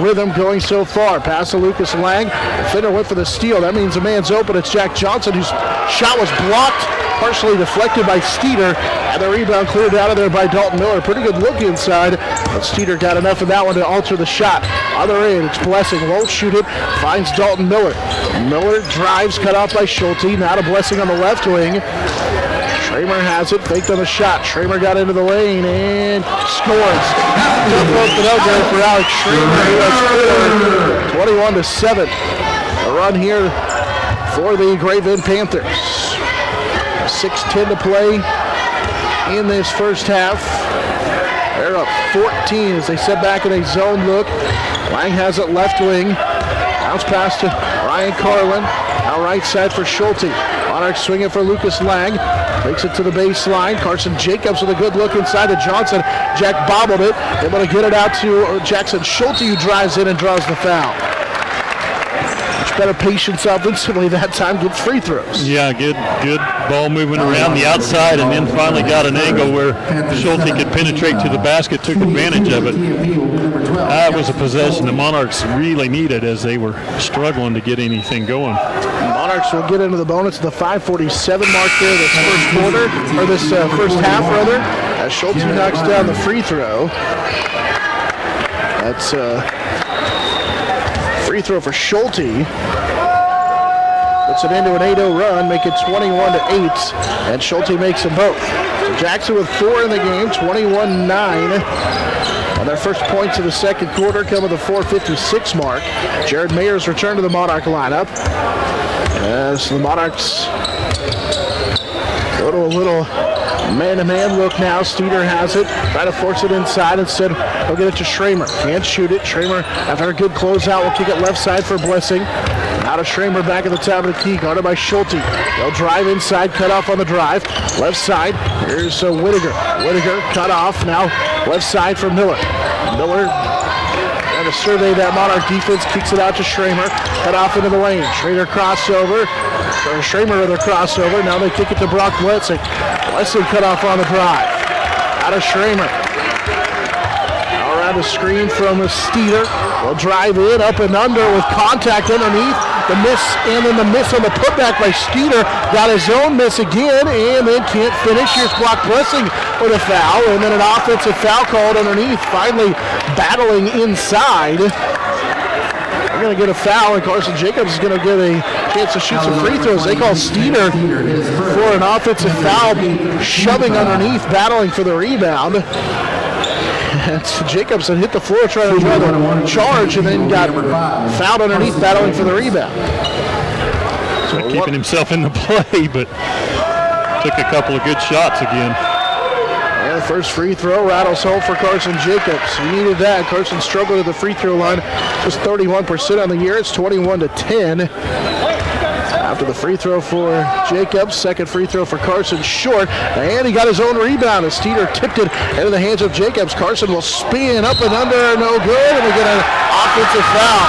rhythm going so far. Pass to Lucas Lang. The defender went for the steal. That means a man's open. It's Jack Johnson, whose shot was blocked partially deflected by Steeder, and the rebound cleared out of there by Dalton Miller. Pretty good look inside, but Steeder got enough of that one to alter the shot. Other end, it's Blessing, won't shoot it, finds Dalton Miller. Miller drives, cut off by Schulte, now to Blessing on the left wing. Schramer has it, faked on the shot. Schramer got into the lane and scores. Tough look to no good for Alex Schramer. He has scored 21-7. A run here for the Great Bend Panthers. 6:10 to play in this first half. They're up 14 as they set back in a zone look. Lang has it left wing. Bounce pass to Ryan Carlin. Now right side for Schulte. Monarchs swinging for Lucas Lang. Takes it to the baseline. Carson Jacobs with a good look inside to Johnson. Jack bobbled it. Able to get it out to Jackson Schulte, who drives in and draws the foul. Much better patience offensively that time. Gets free throws. Yeah, good ball moving around the outside, and then finally got an angle where Schulte could penetrate to the basket. Took advantage of it. That was a possession the Monarchs really needed as they were struggling to get anything going. Monarchs will get into the bonus at the 5:47 mark there this first quarter, or this first half rather, as Schulte knocks down the free throw. That's free throw for Schulte. Puts it into an 8-0 run, make it 21-8, and Schulte makes them both. So Jackson with 4 in the game, 21-9. And their first points of the second quarter come at the 4:56 mark. Jared Mayers returned to the Monarch lineup. As the Monarchs go to a little man-to-man look now. Steeder has it, try to force it inside. Instead, he'll get it to Schramer. Can't shoot it. Schramer, after a good closeout, will kick it left side for Blessing. Now to Schramer back at the top of the key, guarded by Schulte. They'll drive inside, cut off on the drive. Left side, here's Whittaker. Whittaker cut off, now left side for Miller. Miller trying to survey that Monarch defense, kicks it out to Schramer. Cut off into the lane. Schramer crossover. Now they kick it to Brock Blessing. Blessing cut off on the drive. Out of Schramer. Now around the screen from Steeder. They'll drive in, up and under with contact underneath. The miss, and then the miss on the putback by Steeder. Got his own miss again, and then can't finish. Here's Brock Blessing with a foul, and then an offensive foul called underneath. Finally battling inside. They're going to get a foul, and Carson Jacobs is going to get a chance to shoot some free throws. They call Steeder for an offensive foul, shoving underneath, battling for the rebound. And Jacobs had hit the floor trying to draw the charge, and then got fouled underneath, battling for the rebound. So keeping himself in the play, but took a couple of good shots again. And the first free throw rattles home for Carson Jacobs. He needed that. Carson struggled at the free throw line. Just 31% on the year. It's 21-10. After the free throw for Jacobs, second free throw for Carson short, and he got his own rebound as Steeder tipped it into the hands of Jacobs. Carson will spin up and under, no good, and we get an offensive foul.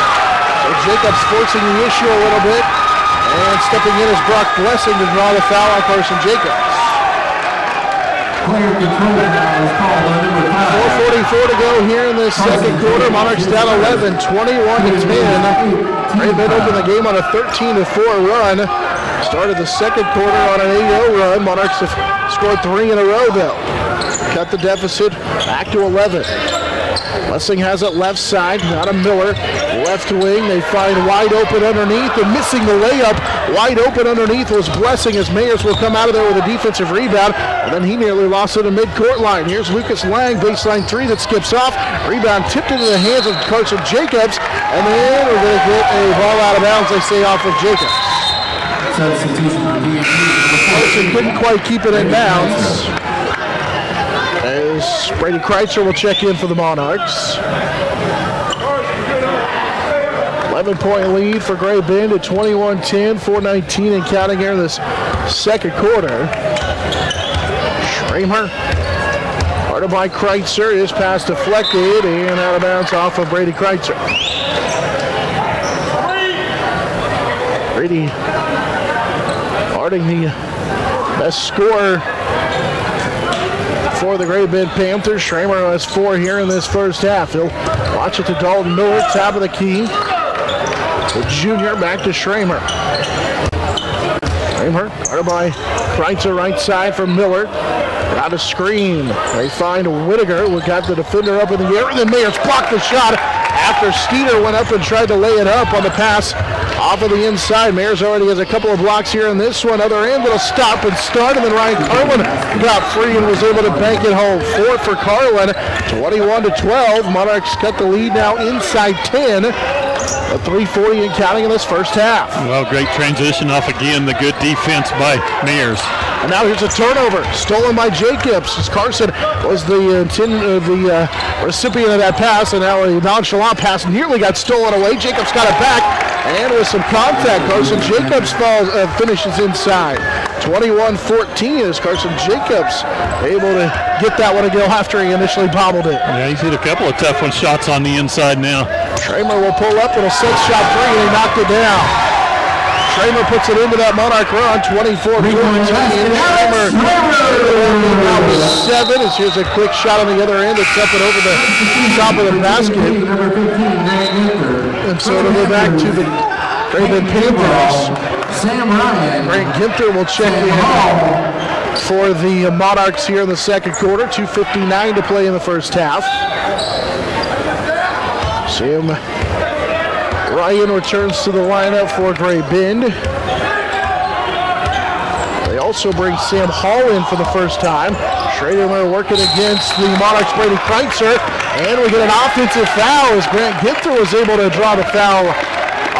So Jacobs forcing the issue a little bit, and stepping in is Brock Blessing to draw the foul on Carson Jacobs. 4:44 to go here in the second quarter. Monarchs down 11, 21-10. Great Bend opened the game on a 13-4 run. Started the second quarter on an 8-0 run. Monarchs have scored 3 in a row, though. Cut the deficit back to 11. Blessing has it left side, not a Miller. Left wing, they find wide open underneath, and missing the layup. Wide open underneath was Blessing as Mayers will come out of there with a defensive rebound, and then he nearly lost it at midcourt line. Here's Lucas Lang, baseline 3 that skips off. Rebound tipped into the hands of Carson Jacobs, and then we're going to get a ball out of bounds, they say, off of Jacobs. Carson couldn't quite keep it in bounds. As Brady Kreitzer will check in for the Monarchs. 11-point lead for Great Bend at 21-10, 4:19 and counting here in this second quarter. Schramer, guarded by Kreitzer, his pass deflected and out of bounds off of Brady Kreitzer. Brady guarding the best scorer for the Great Bend Panthers. Schramer has 4 here in this first half. He'll watch it to Dalton Miller, top of the key. The junior back to Schramer. Schramer, guarded by Kreitzer, right side from Miller. Got a screen. They find Whittaker. We got the defender up in the air, and then Mayers blocked the shot after Steeder went up and tried to lay it up on the pass off of the inside. Mayers already has a couple of blocks here in this one. Other end, it'll stop and start, and then Ryan Carlin got free and was able to bank it home. 4 for Carlin, 21-12. Monarchs cut the lead now inside 10. A 3:40 and counting in this first half. Well, great transition off again. The good defense by Mayers. And now here's a turnover, stolen by Jacobs. As Carson was the recipient of that pass, and now a nonchalant pass nearly got stolen away. Jacobs got it back, and with some contact, Carson Jacobs finishes inside. 21-14 as Carson Jacobs able to get that one to go after he initially bobbled it. Yeah, he's hit a couple of tough shots on the inside now. Schramer will pull up, it'll set shot 3, and he knocked it down. Schramer puts it into that Monarch run, 24-14. Schramer now with 7. As here's a quick shot on the other end. It's up and over the top of the basket. And so it'll go back to the Great Bend Panthers. Grant Ginther will check in for the Monarchs here in the second quarter. 2:59 to play in the first half. Sam Ryan returns to the lineup for Great Bend. They also bring Sam Hall in for the first time. Schrader working against the Monarchs' Brady Kreitzer. And we get an offensive foul as Grant Ginther was able to draw the foul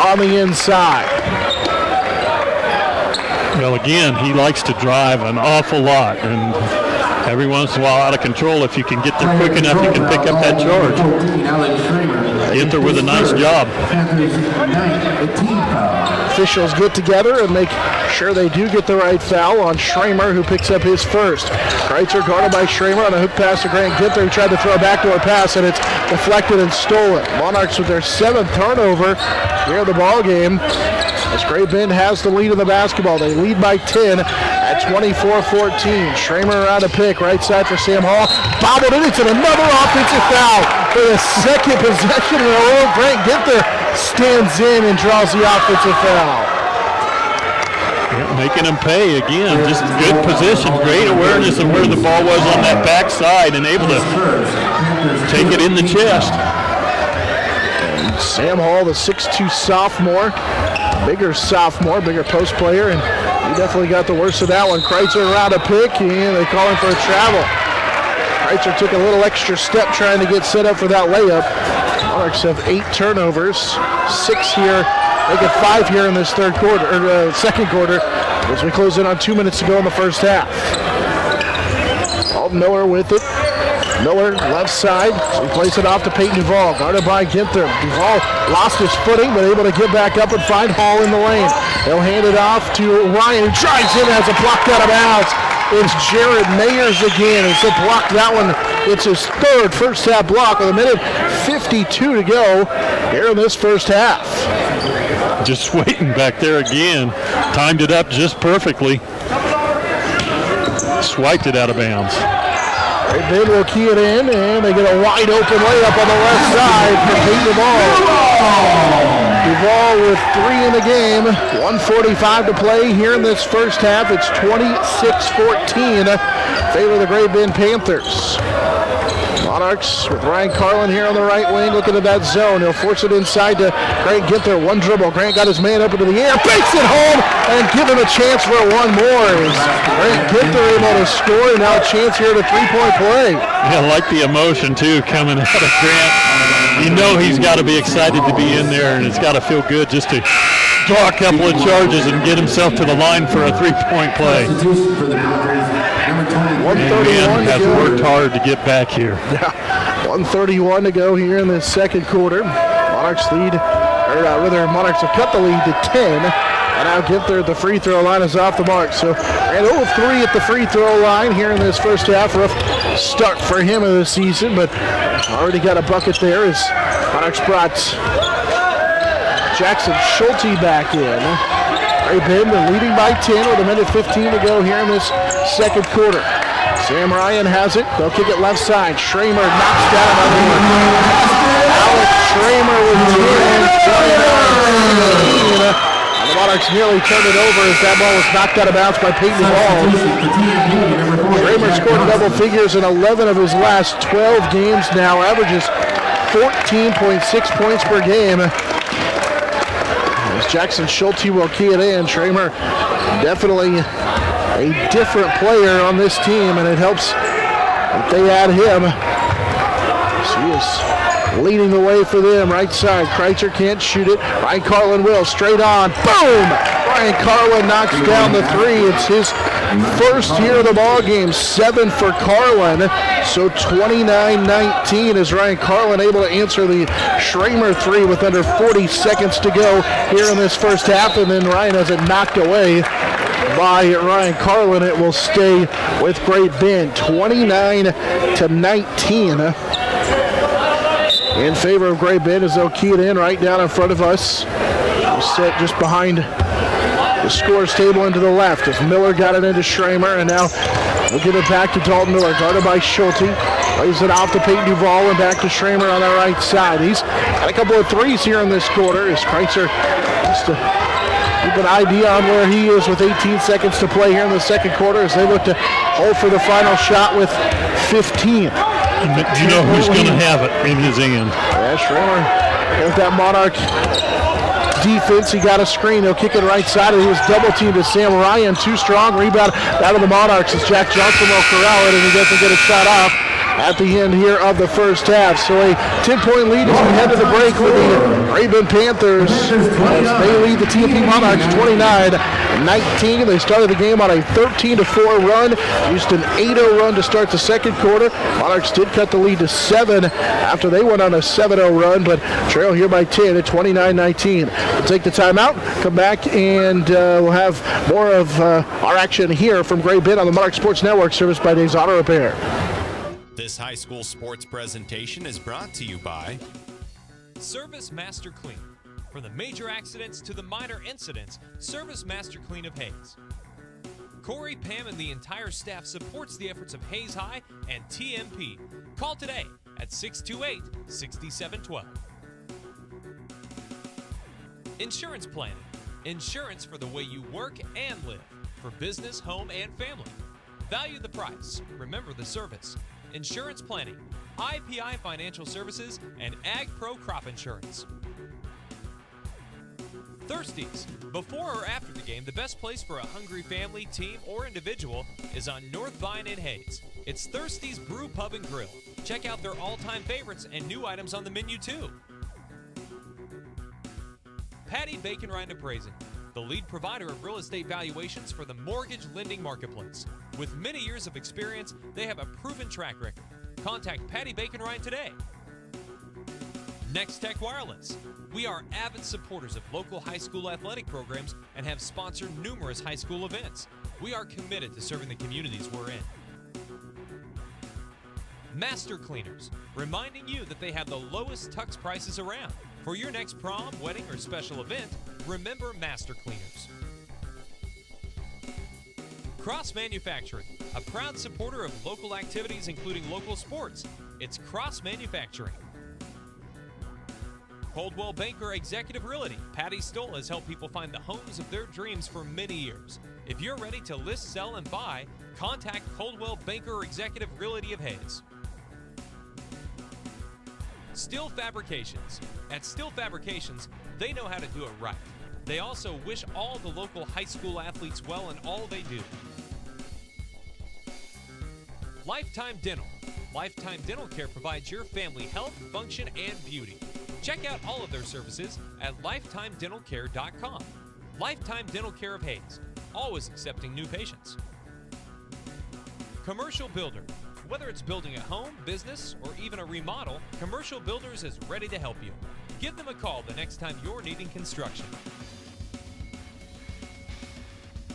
on the inside. Well, again, he likes to drive an awful lot, and every once in a while out of control. If you can get there quick enough, you can pick up that charge. Ginther with a nice job. Officials get together and make sure they do get the right foul on Schramer, who picks up his first. Kreitzer guarded by Schramer on a hook pass to Grant Ginther, who tried to throw a backdoor pass, and it's deflected and stolen. Monarchs with their 7th turnover here in the ball game. As Great Bend has the lead in the basketball. They lead by 10 at 24-14. Schramer around a pick, right side for Sam Hall. Bobbled it, it's another offensive foul for the second possession in a row. Grant Ginther stands in and draws the offensive foul. Yeah, making him pay again. Just good position, great awareness of where the ball was on that backside and able to take it in the chest. And Sam Hall, the 6'2 sophomore, bigger post player, and he definitely got the worst of that one. Kreitzer around a pick, and they call him for a travel. Kreitzer took a little extra step trying to get set up for that layup. Monarchs have 8 turnovers, 6 here, they get 5 here in this second quarter, as we close in on 2 minutes to go in the first half. All Miller with it. Miller, left side, so he plays it off to Peyton Duvall, guarded by Ginther. Duvall lost his footing, but able to get back up and find Hall in the lane. They'll hand it off to Ryan, who drives in, has a blocked out of bounds. It's Jared Mayers again. It's a block that one. It's his 3rd first half block with 1:52 to go here in this first half. Just waiting back there again. Timed it up just perfectly. Swiped it out of bounds. Great Bend will key it in, and they get a wide open layup on the left side for Peyton Duvall. Duvall with 3 in the game. 1:45 to play here in this first half. It's 26-14 in favor of the Great Bend Panthers. Monarchs with Ryan Carlin here on the right wing, looking at that zone. He'll force it inside to Grant Ginther. One dribble. Grant got his man up into the air, bakes it home, and give him a chance for one more. Grant Ginther able to score, and now a chance here at a 3-point play. Yeah, I like the emotion, too, coming out of Grant. You know he's got to be excited to be in there, and it's got to feel good just to draw a couple of charges and get himself to the line for a 3-point play. And has worked hard to get back here. Yeah, 1:31 to go here in the second quarter. Monarchs Monarchs have cut the lead to 10. And now Ginther at the free throw line is off the mark. So, and 0 of 3 at the free throw line here in this first half. Rough start for him of the season, but already got a bucket there as Monarchs brought Jackson Schulte back in. Great Bend leading by 10 with 1:15 to go here in this second quarter. Sam Ryan has it. They'll kick it left side. Schramer knocks down another one. Alex Schramer with 10, 29-15. And The Monarchs nearly turned it over as that ball was knocked out of bounds by Peyton Ball. Kramer scored double figures in 11 of his last 12 games now, averages 14.6 points per game. As Jackson Schulte will key it in, Tramer definitely a different player on this team, and it helps if they add him. He is leading the way for them, right side. Kreitzer can't shoot it. Ryan Carlin will, straight on. Boom! Ryan Carlin knocks down the three. It's his first here of the ball game. 7 for Carlin. So 29-19 is Ryan Carlin able to answer the Schramer three with under 40 seconds to go here in this first half, and then Ryan has it knocked away by Ryan Carlin. It will stay with Great Bend. 29-19. In favor of Great Bend as they'll key it in right down in front of us. Set just behind the scores table into the left as Miller got it into Schramer, and now we'll give it back to Dalton Miller, guarded by Schulte. Lays it off to Peyton Duval and back to Schramer on the right side. He's got a couple of threes here in this quarter as Kreitzer just to keep an idea on where he is with 18 seconds to play here in the second quarter as they look to hold for the final shot with 15. You know who's going to have it in his hand. Yeah, Schramer with that Monarch defense. He got a screen. He'll kick it right side. He was double teamed to Sam Ryan. Too strong. Rebound out of the Monarchs as Jack Johnson will corral it, and he doesn't get a shot off at the end here of the first half. So a 10-point lead as we head to the break for the Great Bend Panthers. They lead the TMP Monarchs 29-19. They started the game on a 13-4 run, used an 8-0 run to start the second quarter. Monarchs did cut the lead to 7 after they went on a 7-0 run, but trail here by 10 at 29-19. We'll take the timeout, come back, and we'll have more of our action here from Great Bend on the Monarch Sports Network, serviced by Dave's Auto Repair. This high school sports presentation is brought to you by Service Master Clean. From the major accidents to the minor incidents, Service Master Clean of Hayes. Corey, Pam, and the entire staff supports the efforts of Hayes High and TMP. Call today at 628-6712. Insurance planning. Insurance for the way you work and live. For business, home, and family. Value the price. Remember the service. Insurance planning, IPI Financial Services, and Ag Pro Crop Insurance. Thirsties. Before or after the game, the best place for a hungry family, team, or individual is on North Vine in Hayes. It's Thirsties Brew Pub and Grill. Check out their all-time favorites and new items on the menu too. Patty Bacon Rind Appraising, the lead provider of real estate valuations for the mortgage lending marketplace. With many years of experience, they have a proven track record. Contact Patty Bacon Rind today. Next Tech Wireless. We are avid supporters of local high school athletic programs and have sponsored numerous high school events. We are committed to serving the communities we're in. Master Cleaners, reminding you that they have the lowest tux prices around. For your next prom, wedding, or special event, remember Master Cleaners. Cross Manufacturing, a proud supporter of local activities including local sports. It's Cross Manufacturing. Coldwell Banker Executive Realty. Patty Stoll has helped people find the homes of their dreams for many years. If you're ready to list, sell, and buy, contact Coldwell Banker Executive Realty of Hayes. Steel Fabrications. At Steel Fabrications, they know how to do it right. They also wish all the local high school athletes well in all they do. Lifetime Dental. Lifetime Dental Care provides your family health, function, and beauty. Check out all of their services at lifetimedentalcare.com. Lifetime Dental Care of Hayes, always accepting new patients. Commercial Builder. Whether it's building a home, business, or even a remodel, Commercial Builders is ready to help you. Give them a call the next time you're needing construction.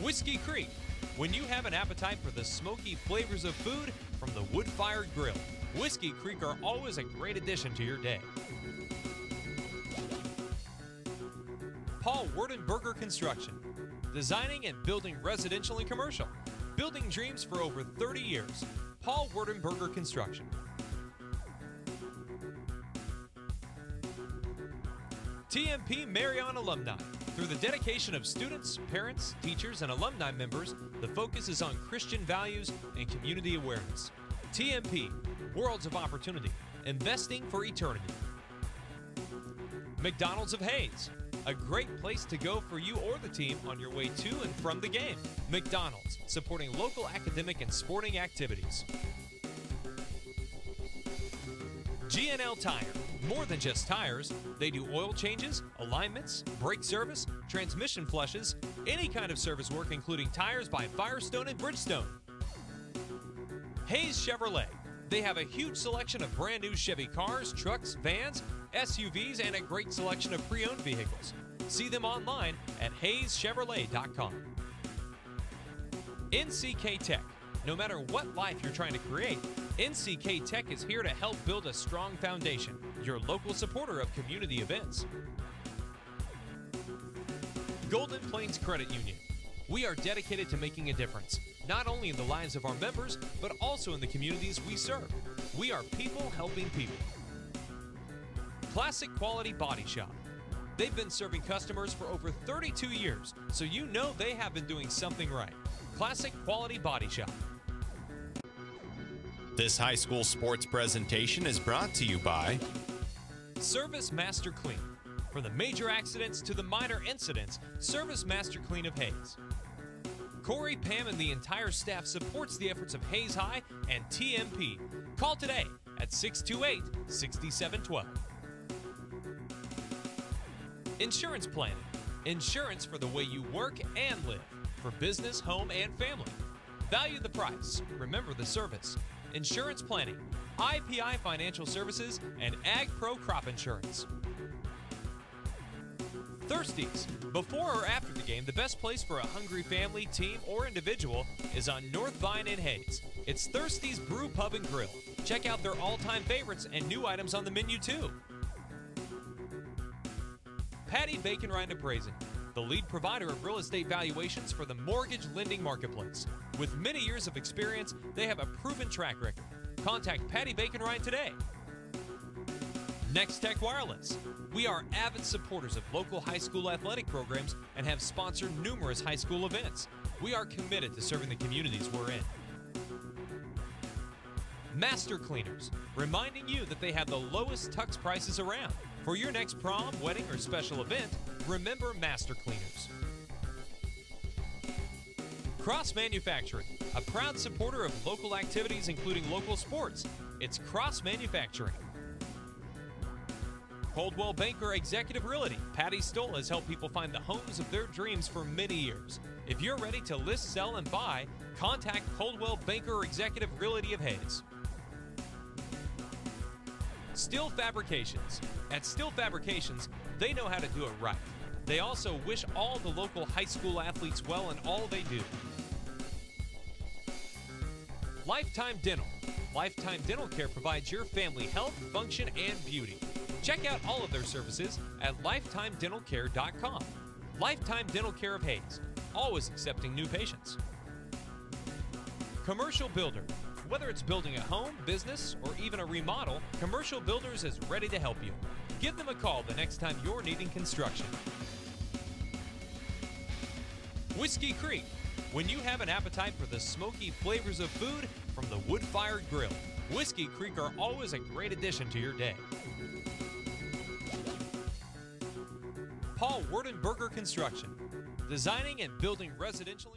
Whiskey Creek. When you have an appetite for the smoky flavors of food from the wood-fired grill, Whiskey Creek are always a great addition to your day. Paul Werdenberger Construction. Designing and building residential and commercial. Building dreams for over 30 years. Paul Werdenberger Construction. TMP Marion Alumni. Through the dedication of students, parents, teachers, and alumni members, the focus is on Christian values and community awareness. TMP, Worlds of Opportunity, investing for eternity. McDonald's of Hayes, a great place to go for you or the team on your way to and from the game. McDonald's, supporting local academic and sporting activities. G&L Tire, more than just tires. They do oil changes, alignments, brake service, transmission flushes, any kind of service work including tires by Firestone and Bridgestone. Hayes Chevrolet, they have a huge selection of brand new Chevy cars, trucks, vans, SUVs, and a great selection of pre-owned vehicles. See them online at hayeschevrolet.com. NCK Tech, no matter what life you're trying to create, NCK Tech is here to help build a strong foundation, your local supporter of community events. Golden Plains Credit Union. We are dedicated to making a difference, not only in the lives of our members, but also in the communities we serve. We are people helping people. Classic Quality Body Shop. They've been serving customers for over 32 years, so you know they have been doing something right. Classic Quality Body Shop. This high school sports presentation is brought to you by Service Master Clean. From the major accidents to the minor incidents, Service Master Clean of Hayes. Corey, Pam, and the entire staff supports the efforts of Hayes High and TMP. Call today at 628-6712. Insurance planning. Insurance for the way you work and live. For business, home, and family. Value the price. Remember the service. Insurance planning, IPI Financial Services, and Ag Pro Crop Insurance. Thirsties. Before or after the game, the best place for a hungry family, team, or individual is on North Vine in Hayes. It's Thirsties Brew Pub and Grill. Check out their all-time favorites and new items on the menu too. Patty Bacon Rind Appraising, the lead provider of real estate valuations for the mortgage lending marketplace. With many years of experience, they have a proven track record. Contact Patty Bacon Rind today. Next Tech Wireless. We are avid supporters of local high school athletic programs and have sponsored numerous high school events. We are committed to serving the communities we're in. Master Cleaners, reminding you that they have the lowest tux prices around. For your next prom, wedding, or special event, remember Master Cleaners. Cross Manufacturing, a proud supporter of local activities including local sports. It's Cross Manufacturing. Coldwell Banker Executive Realty. Patty Stoll has helped people find the homes of their dreams for many years. If you're ready to list, sell, and buy, contact Coldwell Banker Executive Realty of Hayes. Steel Fabrications. At Steel Fabrications, they know how to do it right. They also wish all the local high school athletes well in all they do. Lifetime Dental. Lifetime Dental Care provides your family health, function, and beauty. Check out all of their services at lifetimedentalcare.com. Lifetime Dental Care of Hayes, always accepting new patients. Commercial Builder. Whether it's building a home, business, or even a remodel, Commercial Builders is ready to help you. Give them a call the next time you're needing construction. Whiskey Creek. When you have an appetite for the smoky flavors of food from the wood-fired grill, Whiskey Creek are always a great addition to your day. Paul Werdenberger Construction. Designing and building residential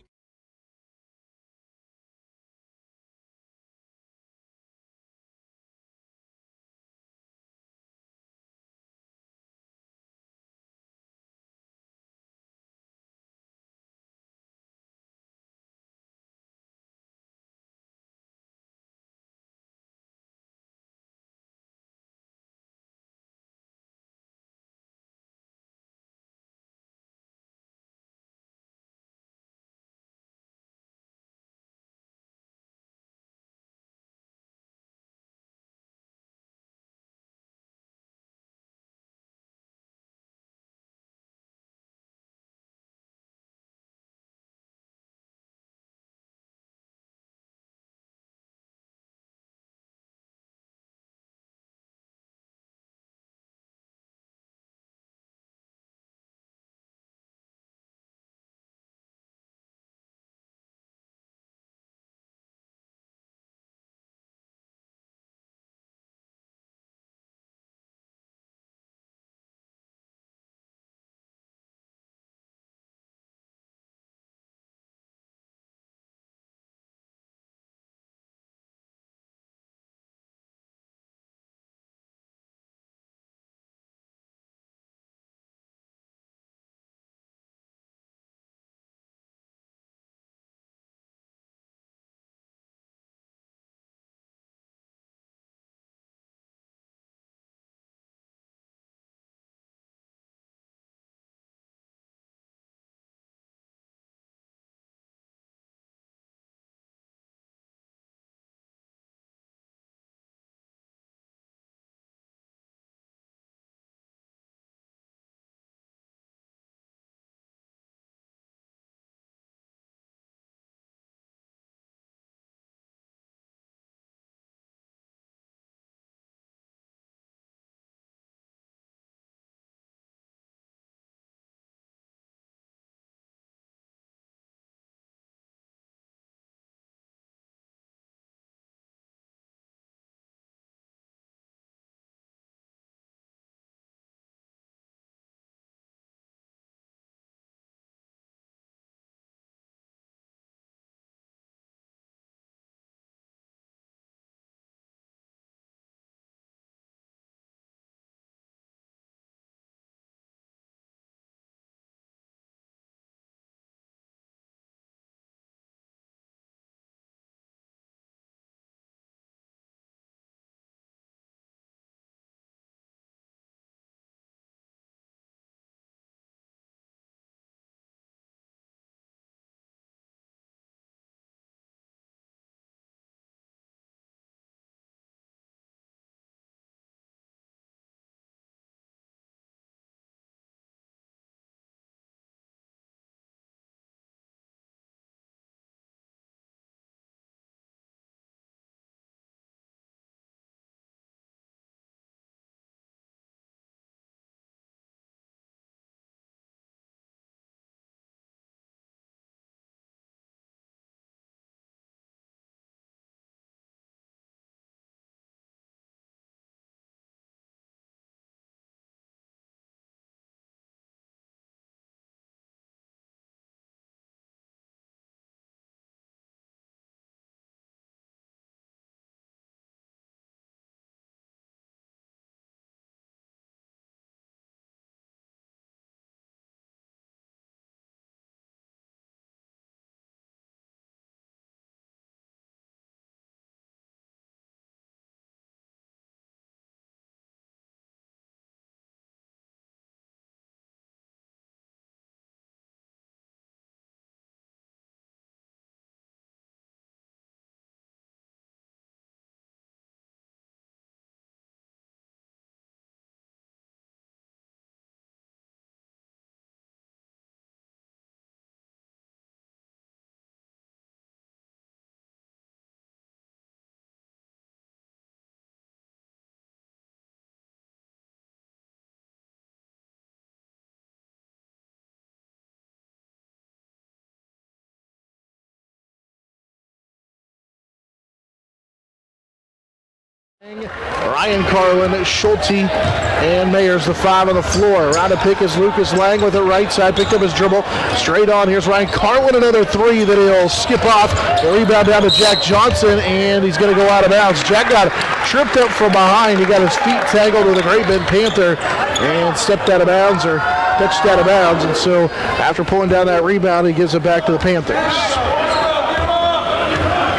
Ryan Carlin, Schulte, and Mayers, the 5 on the floor. Around to pick is Lucas Lang with it right side. Picked up his dribble. Straight on. Here's Ryan Carlin, another 3 that he'll skip off. The rebound down to Jack Johnson, and he's going to go out of bounds. Jack got tripped up from behind. He got his feet tangled with a Great Bend Panther and stepped out of bounds, or touched out of bounds. And so after pulling down that rebound, he gives it back to the Panthers.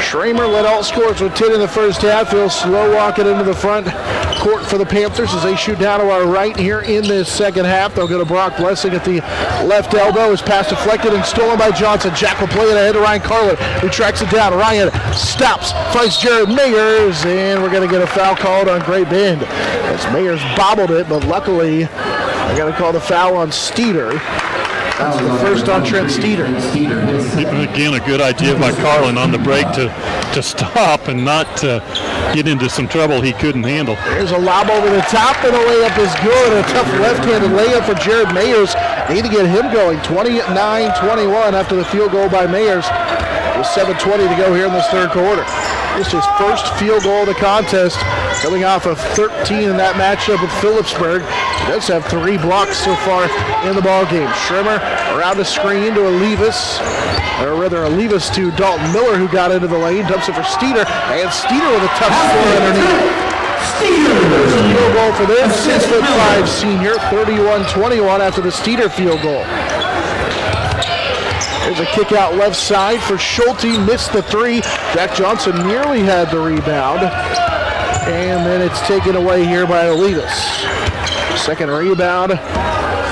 Schramer led all scorers with 10 in the first half. He'll slow walk it into the front court for the Panthers as they shoot down to our right here in this second half. They'll go to Brock Blessing at the left elbow. His pass deflected and stolen by Johnson. Jack will play it ahead to Ryan Carlin, who tracks it down. Ryan stops, finds Jared Mayers, and we're going to get a foul called on Great Bend. As Mayers bobbled it, but luckily I got to call the foul on Steeder. That's the first on Trent Steeder. Again, a good idea by Carlin on the break to stop and not get into some trouble he couldn't handle. There's a lob over the top, and the layup is good. A tough left-handed layup for Jared Mayers. Need to get him going. 29-21 after the field goal by Mayers. With 7:20 to go here in this third quarter. This is his first field goal of the contest, coming off of 13 in that matchup with Phillipsburg. He does have 3 blocks so far in the ball game. Schrimmer around the screen to Olivas, or rather Olivas to Dalton Miller, who got into the lane, dumps it for Steeder, and Steeder with a tough score underneath. There's a field goal for this 6'5" senior, 31-21 after the Steeder field goal. There's a kick out left side for Schulte, missed the 3. Jack Johnson nearly had the rebound, and then it's taken away here by Olivas. Second rebound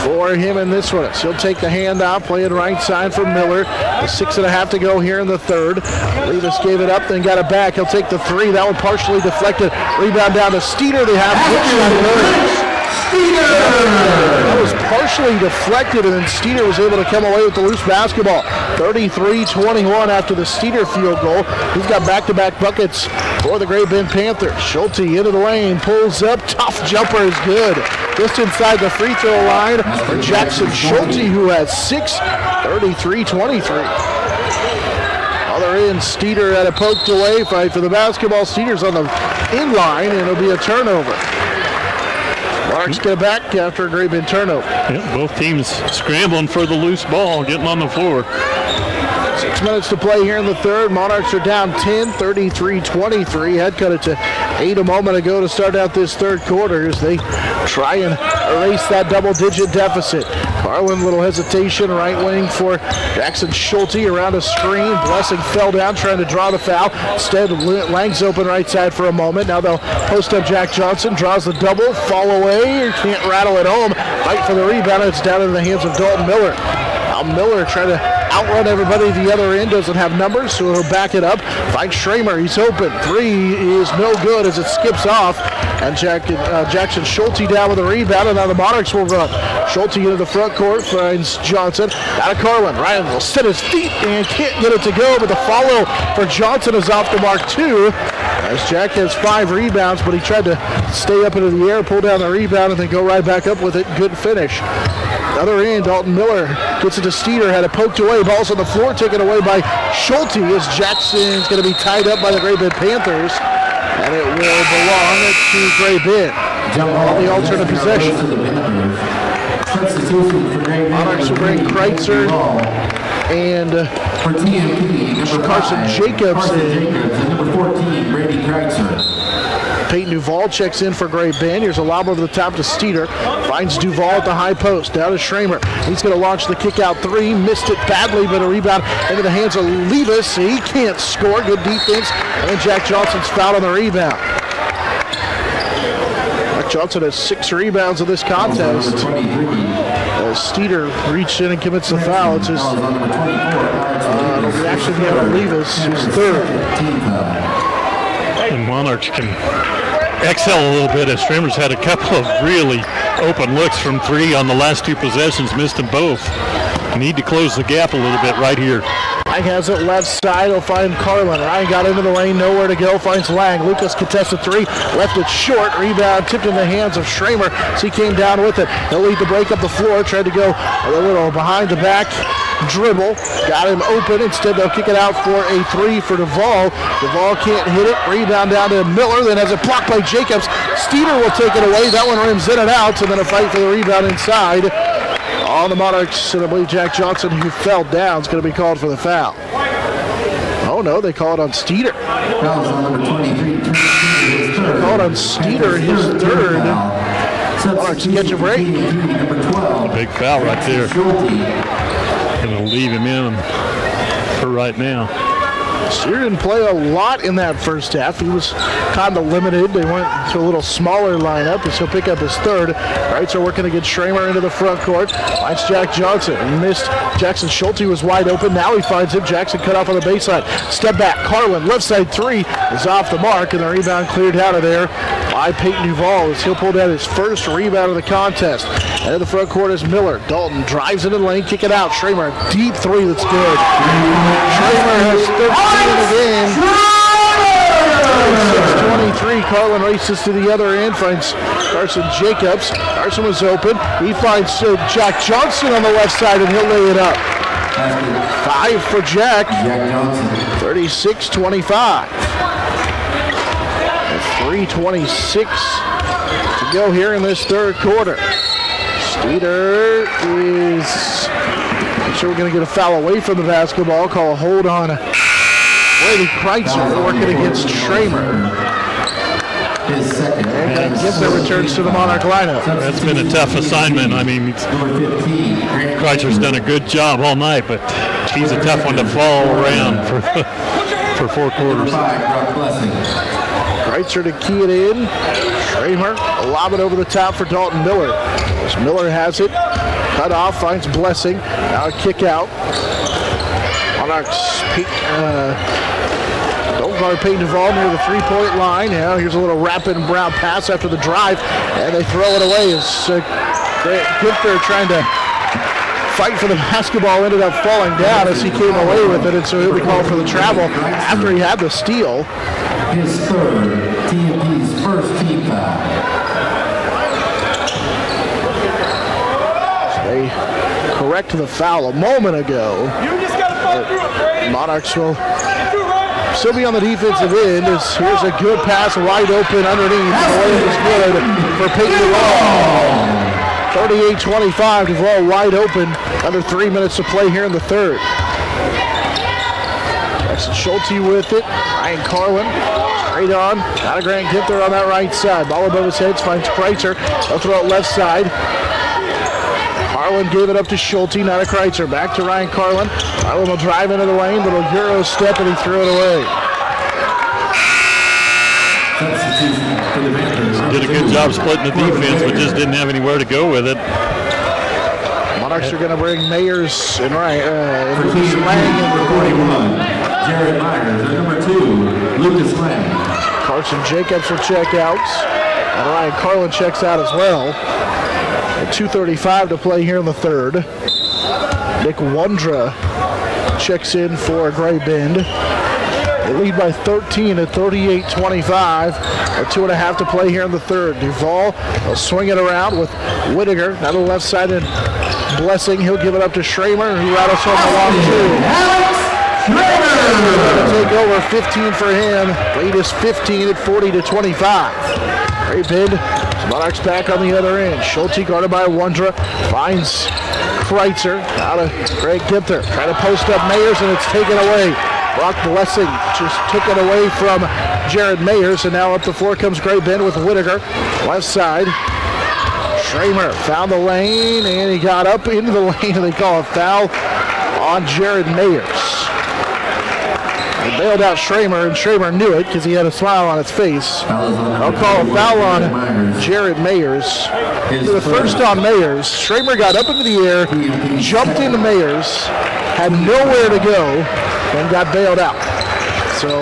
for him in this one. So he'll take the handoff, play it right side for Miller. 6.5 to go here in the third. Olivas gave it up, then got it back. He'll take the 3. That one partially deflected. Rebound down to Steeder. They have that was partially deflected, and then Steeder was able to come away with the loose basketball. 33-21 after the Steeder field goal. He's got back-to-back buckets for the Great Bend Panthers. Schulte into the lane, pulls up, tough jumper is good. Just inside the free throw line for Jackson Schulte, who has 6, 33-23. Other end, Steeder had a poked away fight for the basketball. Steeder's on the inline, and it'll be a turnover. Marks get it back after a Great Bend turnover. Yeah, both teams scrambling for the loose ball, getting on the floor. 6 minutes to play here in the third. Monarchs are down 10, 33-23. Had cut it to 8 a moment ago to start out this third quarter as they try and erase that double-digit deficit. Carlin, little hesitation, right wing for Jackson Schulte around a screen. Blessing fell down trying to draw the foul. Instead, Lang's open right side for a moment. Now they'll post up Jack Johnson, draws the double, fall away, can't rattle it home. Fight for the rebound, it's down in the hands of Dalton Miller. Now Miller trying to outrun everybody at the other end, doesn't have numbers, so he'll back it up. Finds Schramer, he's open. 3 is no good as it skips off. And Jackson Schulte down with a rebound, and now the Monarchs will run. Schulte into the front court, finds Johnson. Out of Carlin. Ryan will set his feet and can't get it to go, but the follow for Johnson is off the mark too. As Jack has 5 rebounds, but he tried to stay up into the air, pull down the rebound, and then go right back up with it. Good finish. Other end, Dalton Miller gets it to Steeder, had it poked away. Ball's on the floor, taken away by Schulte as Jackson's going to be tied up by the Great Bend Panthers. And it will belong to Great Bend on the alternate possession. Monarchs will bring Kreitzer and for TMP, Carson Jacobs in. Number 14, Brady Kreitzer. Peyton Duvall checks in for Great Bend. Here's a lob over the top to Steeder. Finds Duvall at the high post. Down to Schramer. He's going to launch the kick out 3. Missed it badly, but a rebound into the hands of Levis. He can't score. Good defense. And then Jack Johnson's fouled on the rebound. Jack Johnson has 6 rebounds in this contest. As Steeder reached in and commits the foul. It's his reaction here on Levis, his 3rd. And Monarchs can excel a little bit as Schramer's had a couple of really open looks from 3 on the last 2 possessions, missed them both. Need to close the gap a little bit right here. Lang has it left side. He'll find Carlin. Ryan got into the lane, nowhere to go. Finds Lang. Lucas contested three. Left it short. Rebound tipped in the hands of Schramer. So he came down with it. He'll lead the break up the floor. Tried to go a little behind the back dribble. Got him open. Instead, they'll kick it out for a three for Duvall. Duvall can't hit it. Rebound down to Miller. Then has it blocked by Jacobs. Steeder will take it away. That one rims in and out. And then a fight for the rebound inside. On the Monarchs, and I believe Jack Johnson, who fell down, is going to be called for the foul. Oh no, they call it on Steeder. They call it on Steeder, his third. Monarchs catch a break. A big foul right there. Going to leave him in for right now. Steeder didn't play a lot in that first half. He was kind of limited. They went to a little smaller lineup, so he'll pick up his third. Rights are working to get Schramer into the front court. Finds Jack Johnson. He missed. Jackson Schulte was wide open. Now he finds him. Jackson cut off on the baseline. Step back. Carlin, left side three, is off the mark, and the rebound cleared out of there by Peyton Duvall as he'll pull down his first rebound of the contest. And in the front court is Miller. Dalton drives into the lane, kick it out. Schramer, deep three, that's good. Schramer has 13 in the game. 6:23. Carlin races to the other end, finds Carson Jacobs. Carson was open. He finds Jack Johnson on the left side, and he'll lay it up. 5 for Jack. 36-25. 3:26 to go here in this third quarter. Steeder is, I'm sure we're going to get a foul away from the basketball. Call a hold on Brady Kreitzer working against Schramer. And Gibson returns to the Monarch lineup. That's been a tough assignment. I mean, Kreitzer's done a good job all night, but he's a tough one to follow around for 4 quarters. Kreitzer to key it in. Schramer, lob it over the top for Dalton Miller. As Miller has it, cut off, finds Blessing. Now a kick out. Monarchs don't guard Peyton Duvall near the three-point line. Now here's a little rapid and brown pass after the drive, and they throw it away as Gifter trying to fight for the basketball ended up falling down as he came away with it, and so he'll be called for the travel after he had the steal. His third, TMP's first team foul. So they correct the foul a moment ago. Monarchs will still be on the defensive end. As here's a good pass wide open underneath. The lane is good for Peyton Duvall. 38-25, Duvall wide open. Under 3 minutes to play here in the third. Jackson Schulte with it. Ryan Carlin straight on. Got a Grant Gifter on that right side. Ball above his head, finds Kreitzer. They'll throw it left side. Carlin gave it up to Schulte, not a Kreitzer. Back to Ryan Carlin. Carlin will drive into the lane, little Euro step, and he threw it away. Did a good job splitting the defense, but just didn't have anywhere to go with it. Monarchs are going to bring Mayers and Lang in the 41. Jared Myers at number 2, Lucas Lang. Carson Jacobs will check out, and Ryan Carlin checks out as well. At 2:35 to play here in the third. Nick Wondra checks in for Gray Bend. They lead by 13 at 38-25. At 2.5 to play here in the third. Duvall will swing it around with Whittaker. Now to the left side and Blessing. He'll give it up to Schramer, who rattles home the long two. Take over 15 for him. Lead is 15 at 40-25. Gray Bend. Monarchs back on the other end. Schulte guarded by Wondra. Finds Kreitzer. Out of Greg Gipter. Trying to post up Mayers, and it's taken away. Brock Blessing just took it away from Jared Mayers, and now up the floor comes Gray Bend with Whittaker. Left side. Schramer found the lane, and he got up into the lane, and they call a foul on Jared Mayers. They bailed out Schramer, and Schramer knew it because he had a smile on his face. I'll call a foul on Jared Mayers. The first on Mayers. Schramer got up into the air, jumped into Mayers, had nowhere to go, and got bailed out. So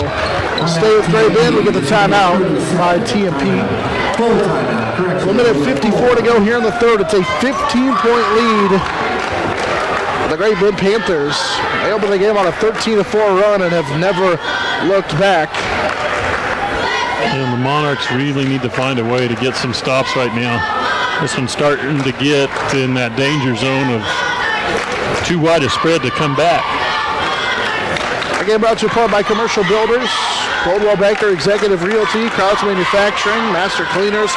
we'll stay with Gray Bend. We get the timeout by TMP. 1 minute 54 to go here in the third. It's a 15-point lead The Great Bend Panthers, they opened the game on a 13-4 run and have never looked back. And the Monarchs really need to find a way to get some stops right now. This one's starting to get in that danger zone of too wide a spread to come back. The game brought to you by Commercial Builders, Coldwell Banker Executive Realty, Krause Manufacturing, Master Cleaners.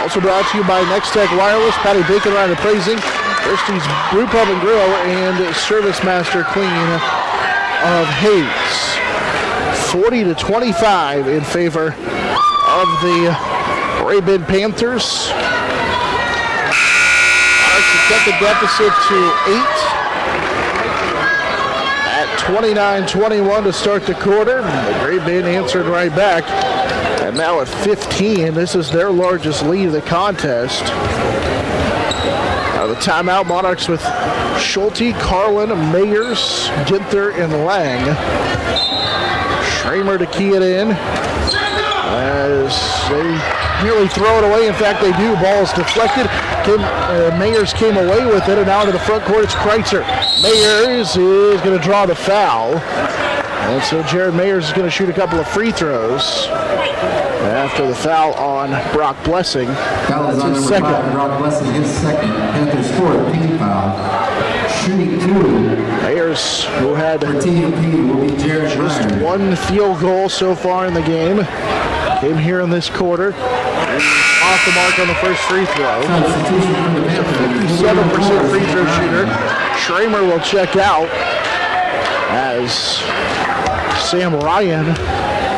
Also brought to you by Next Tech Wireless, Patty Bacon Ryan Appraising, Christie's Brew Pub and Grill, and Service Master Clean of Hayes. 40-25 in favor of the Great Bend Panthers. Monarchs have cut the deficit to 8 at 29-21 to start the quarter. The Great Bend answered right back. And now at 15, this is their largest lead of the contest. The timeout, Monarchs with Schulte, Carlin, Mayers, Ginther, and Lang. Schramer to key it in as they nearly throw it away. In fact, they do. Ball is deflected. Mayers came away with it, and now into the front court, it's Kreitzer. Mayers is going to draw the foul. And so Jared Mayers is going to shoot a couple of free throws after the foul on Brock Blessing. Foul is on number 5, Brock Blessing, his second. Panthers fourth, team foul. Shooting 2. Mayers, who had for TMP, will be Jared just Ryan. one field goal so far in the game. Came here in this quarter. And off the mark on the first free throw. 57% free throw shooter. Schramer will check out as Sam Ryan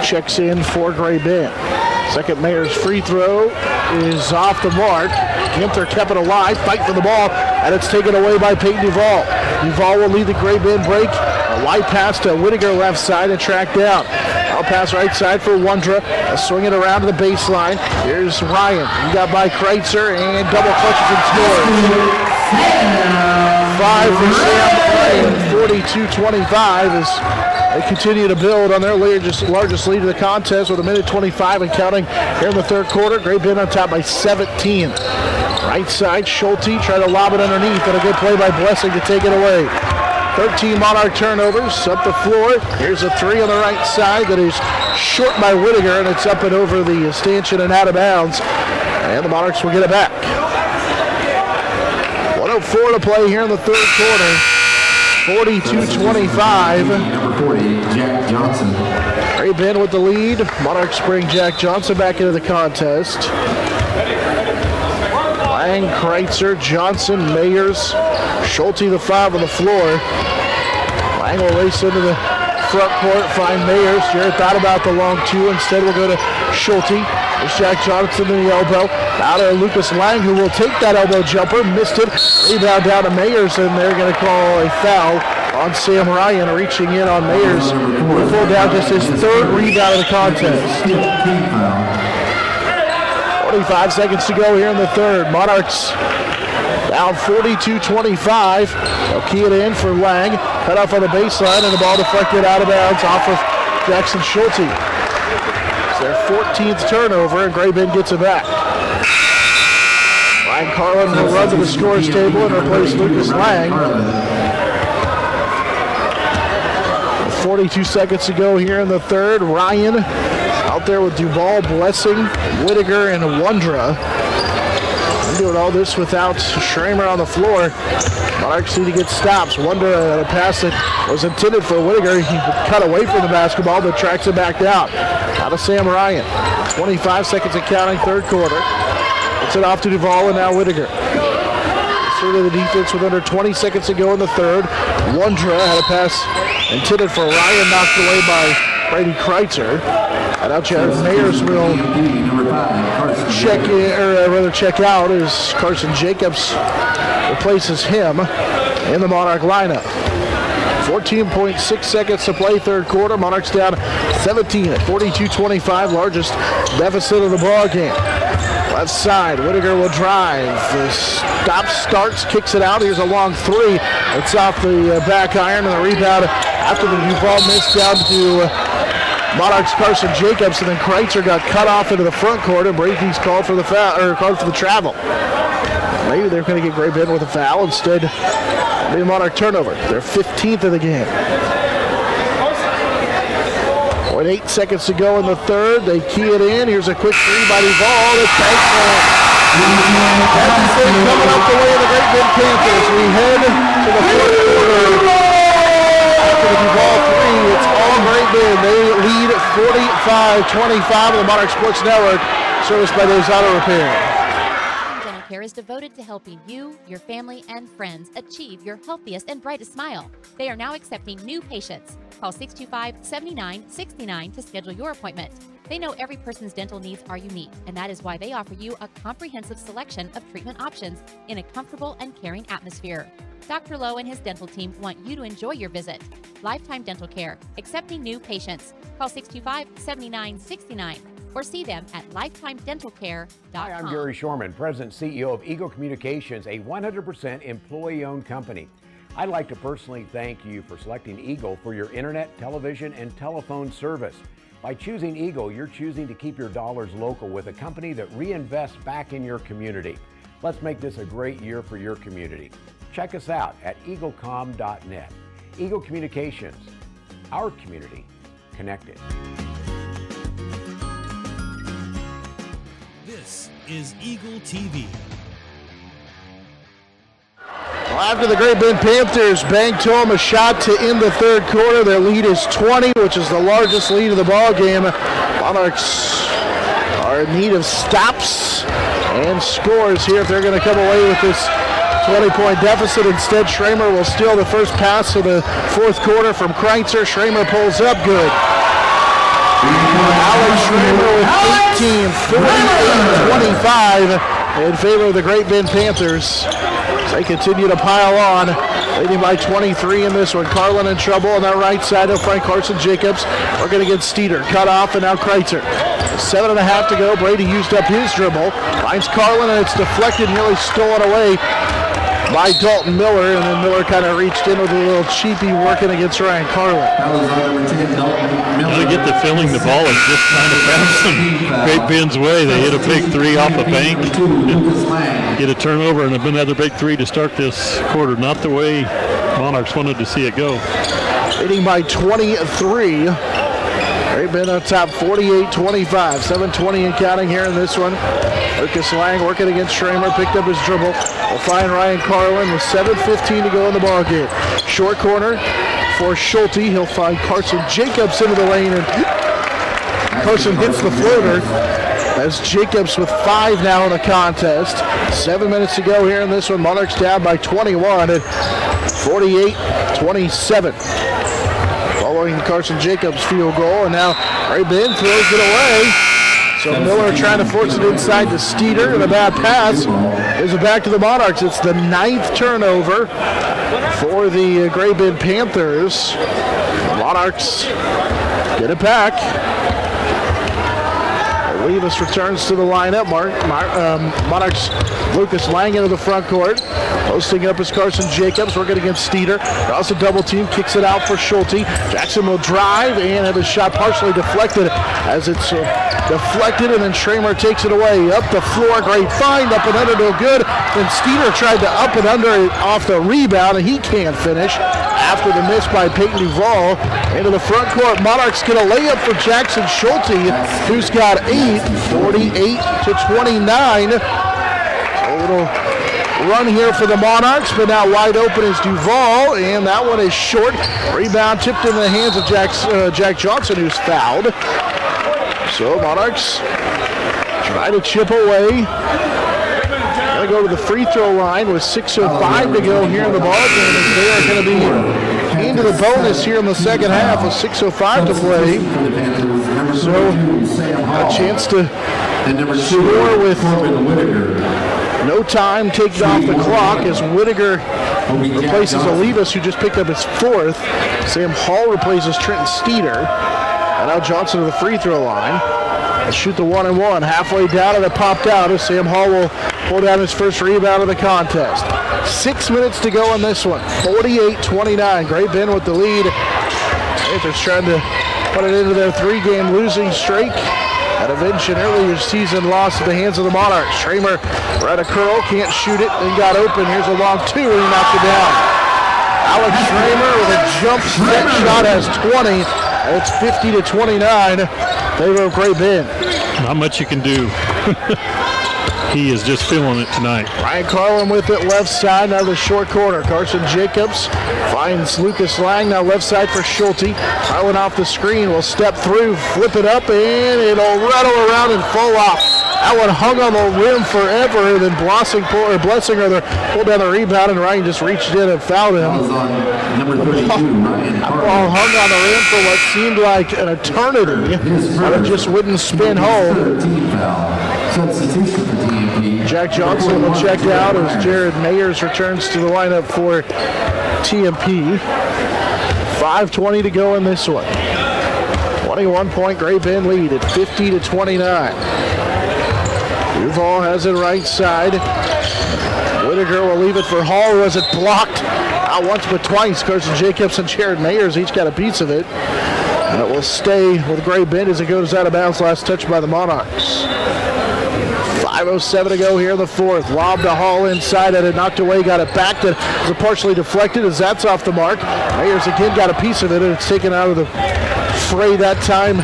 checks in for Great Bend. Second Mayer's free throw is off the mark. Ginther kept it alive, fight for the ball, and it's taken away by Peyton Duvall. Duvall will lead the Great Bend break. A wide pass to Whittaker left side and track down. I'll pass right side for Wondra. Swing it around to the baseline. Here's Ryan. He got by Kreitzer and double clutches and scores. 5 for Sam Ryan, 42-25 as they continue to build on their largest lead of the contest with 1:25 and counting here in the third quarter. Great Bend on top by 17. Right side, Schulte tried to lob it underneath, and a good play by Blessing to take it away. 13 Monarch turnovers up the floor. Here's a three on the right side that is short by Whittaker, and it's up and over the stanchion and out of bounds. And the Monarchs will get it back. 1:04 to play here in the third quarter. 42-25. Number 40, Jack Johnson. Great Bend with the lead. Monarchs bring Jack Johnson back into the contest. Lang, Kreitzer, Johnson, Mayers, Schulte the 5 on the floor. Lang will race into the front court, find Mayers. Jared thought about the long 2. Instead, we'll go to Schulte. There's Jack Johnson in the elbow. Out to Lucas Lang, who will take that elbow jumper. Missed it. Rebound down to Mayers, and they're going to call a foul on Sam Ryan, reaching in on Mayers. Pulled down just his third rebound of the contest. 45 seconds to go here in the third. Monarchs down 42-25. They'll key it in for Lang. Cut off on the baseline, and the ball deflected out of bounds off of Jackson Schulte. It's their 14th turnover, and Great Bend gets it back. Ryan Carlin will run to the scores table and replace Lucas Lang. 42 seconds to go here in the third. Ryan out there with Duvall, Blessing, Whittaker, and Wondra. Doing all this without Schramer on the floor. Monarchs need to get stops. Wondra, a pass that was intended for Whittaker. He cut away from the basketball, but tracks it back down. Out of Sam Ryan. 25 seconds and counting, third quarter. It's it off to Duvall and now Whittaker. Third of the defense with under 20 seconds to go in the third. Wondra had a pass intended for Ryan, knocked away by Brady Kreitzer. And now Jared Mayers will check in, or rather check out as Carson Jacobs replaces him in the Monarch lineup. 14.6 seconds to play third quarter. Monarchs down 17 at 42-25, largest deficit of the ball game. Left side, Whittaker will drive. The stop starts, kicks it out. Here's a long 3. It's off the back iron, and the rebound after the Duvall miss down to Monarchs Carson Jacobs, and then Kreitzer got cut off into the front court, and Brady's called for the foul, or called for the travel. Maybe they're going to get Great Bend with a foul. Instead, be a Monarch turnover, their 15th of the game. 0.8 seconds to go in the third. They key it in. Here's a quick three by Duvall. It's everything coming up the way of the Great Bend Panthers. We head to the fourth quarter. After the Duvall three, it's all Great Bend. They lead 45-25 on the Monarch Sports Network, serviced by Dave's Auto Repair. Dental Care is devoted to helping you, your family, and friends achieve your healthiest and brightest smile. They are now accepting new patients. Call 625-7969 to schedule your appointment. They know every person's dental needs are unique, and that is why they offer you a comprehensive selection of treatment options in a comfortable and caring atmosphere. Dr. Lowe and his dental team want you to enjoy your visit. Lifetime Dental Care, accepting new patients. Call 625-7969 or see them at lifetimedentalcare.com. Hi, I'm Gary Shorman, President and CEO of Eagle Communications, a 100% employee-owned company. I'd like to personally thank you for selecting Eagle for your internet, television, and telephone service. By choosing Eagle, you're choosing to keep your dollars local with a company that reinvests back in your community. Let's make this a great year for your community. Check us out at eaglecom.net. Eagle Communications, our community connected. This is Eagle TV. Well, after the Great Bend Panthers banked home a shot to end the third quarter, their lead is 20, which is the largest lead of the ball game. Monarchs are in need of stops and scores here if they're going to come away with this 20-point deficit. Instead, Schramer will steal the first pass of the fourth quarter from Kreitzer. Schramer pulls up good. Alex Schramer with 18, 48-25 in favor of the Great Bend Panthers. They continue to pile on, leading by 23 in this one. Carlin in trouble on that right side of Frank Carson-Jacobs. Working against Steeder. Cut off, and now Kreitzer. 7.5 to go. Brady used up his dribble. Finds Carlin, and it's deflected, nearly stolen away by Dalton Miller, and then Miller kind of reached in with a little cheapie working against Ryan Carlin. I get the feeling the ball is just kind of bouncing Great Bend's way. They hit a big three off the bank, get a turnover, and another big three to start this quarter. Not the way Monarchs wanted to see it go. Leading by 23. Great Bend on top 48-25. 7:20 and counting here in this one. Lucas Lang working against Schramer, picked up his dribble. We'll find Ryan Carlin with 7:15 to go in the ball game. Short corner for Schulte. He'll find Carson-Jacobs into the lane, and Carson hits the floater as Jacobs with 5 now in the contest. 7 minutes to go here in this one. Monarchs down by 21 at 48-27. Following Carson-Jacobs' field goal, and now Great Bend throws it away. So Miller trying to force it inside to Steeder, and a bad pass. Gives it back to the Monarchs. It's the 9th turnover for the Great Bend Panthers. The Monarchs get it back. Levis returns to the lineup. Monarchs Lucas Lang into the front court. Posting up is Carson-Jacobs, working against Steeder. Also double team, kicks it out for Schulte. Jackson will drive and have his shot partially deflected as it's deflected, and then Schramer takes it away. Up the floor, great find, up and under, no good. Then Steeder tried to up and under it off the rebound, and he can't finish after the miss by Peyton Duvall. Into the front court, Monarchs get a layup for Jackson Schulte, who's got 8, 48-29. A little run here for the Monarchs, but now wide open is Duvall, and that one is short. Rebound tipped in the hands of Jack Johnson, who's fouled. So Monarchs try to chip away. Going to go to the free throw line with 6:05 to go here in the ball game, as they are going to be into the bonus here in the second half with 6:05 to play. So a chance to score with no time taken off the clock as Whittaker replaces Olivas, who just picked up his 4th. Sam Hall replaces Trenton Steeder. And now Johnson to the free throw line. Let's shoot the 1-and-1. Halfway down, and it popped out as Sam Hall will pull down his first rebound of the contest. 6 minutes to go in this one. 48-29. Great Bend with the lead. Panthers trying to put it into their 3-game losing streak and avenge an earlier season loss at the hands of the Monarchs. Schramer ran a curl, can't shoot it, then got open. Here's a long 2, and he knocked it down. Alex Schramer with a jump step shot has 20. It's 50-29. Favor of Great Bend. Not much you can do. He is just feeling it tonight. Ryan Carlin with it left side, now the short corner. Carson Jacobs finds Lucas Lang, now left side for Schulte. Carlin off the screen, will step through, flip it up, and it'll rattle around and fall off. That one hung on the rim forever, and then Blessing pulled down the rebound, and Ryan just reached in and fouled him. Number 32, Ryan That ball hung on the rim for what seemed like an eternity, but it just wouldn't spin home. Substitution for TMP. Jack Johnson will check out as Jared Mayers returns to the lineup for TMP. 5:20 to go in this one. 21-point Great Bend lead at 50-29. Duval has it right side. Whittaker will leave it for Hall, who has it blocked. Not once but twice. Carson Jacobs and Jared Mayers each got a piece of it. And it will stay with Great Bend as it goes out of bounds. Last touch by the Monarchs. 5:07 to go here in the fourth. Lob to Hall inside, and it knocked away, got it back. It was partially deflected as that's off the mark. Mayers again got a piece of it, and it's taken out of the fray that time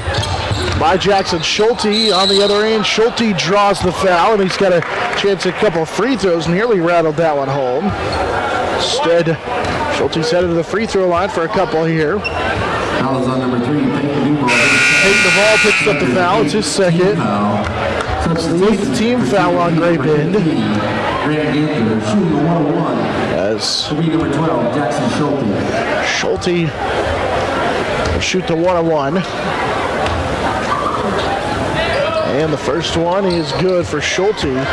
by Jackson Schulte. On the other end, Schulte draws the foul, and he's got a chance at a couple of free throws. Nearly rattled that one home. Instead, Schulte's headed to the free throw line for a couple here. Foul on number 3, Peyton Duval picks up the foul. It's his second. It's the 8th team foul on Great Bend. As number 12, Jackson Schulte. Schulte will shoot the 1-on-1. And the first one is good for Schulte.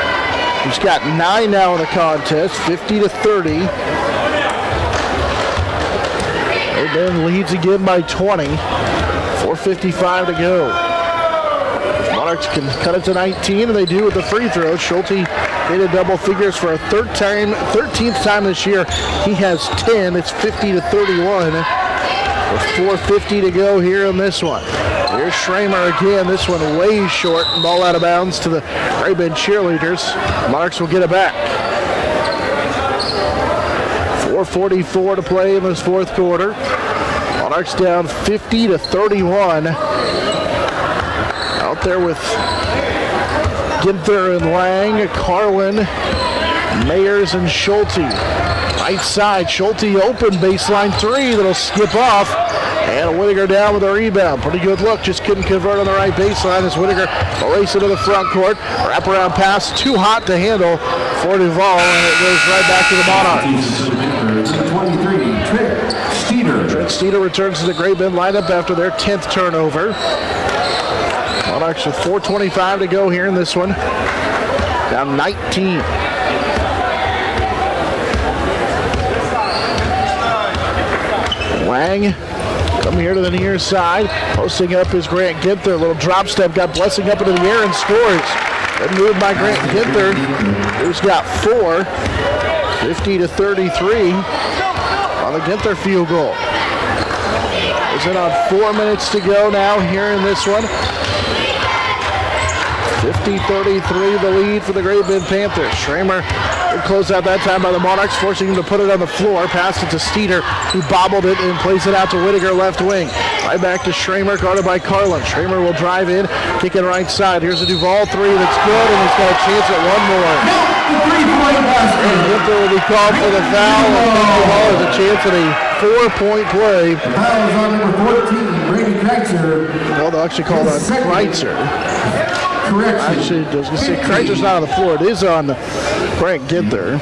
He's got 9 now in the contest, 50-30. Great Bend leads again by 20. 4:55 to go. Monarchs can cut it to 19, and they do with the free throw. Schulte hit a double figures for a 13th time this year. He has 10. It's 50-31. With 4:50 to go here in this one. Here's Schramer again. This one way short. Ball out of bounds to the Great Bend cheerleaders. Monarchs will get it back. 4:44 to play in this fourth quarter. Monarchs down 50-31. Out there with Ginther and Lang, Carlin, Mayers, and Schulte. Right side, Schulte open, baseline three that'll skip off. And Whittaker down with a rebound. Pretty good look, just couldn't convert on the right baseline as Whittaker will race into the front court. Wraparound pass, too hot to handle for Duval, and it goes right back to the Monarchs. 23, Trent Steeder returns to the Great Bend lineup after their 10th turnover. Monarchs with 4:25 to go here in this one. Down 19. Lang come here to the near side. Posting up is Grant Ginther. A little drop step, got Blessing up into the air and scores. Good move by Grant Ginther, who's got 4. 50-33 on the Ginther field goal. Is it on 4 minutes to go now here in this one? 50-33 the lead for the Great Bend Panthers. Schramer would close out that time by the Monarchs, forcing him to put it on the floor. Pass it to Steeder, who bobbled it and plays it out to Whittaker left wing. Right back to Schramer, guarded by Carlin. Schramer will drive in, kick it right side. Here's a Duval three that's good, and he's got a chance at one more. And Ginther will be called for the foul, and Duval has a chance at a 4-point play. The foul is on number 14, Brady Kreitzer. Well, they'll actually call that Kreitzer. Actually, I was going to say Kreitzer's not on the floor. It is on Grant Ginther.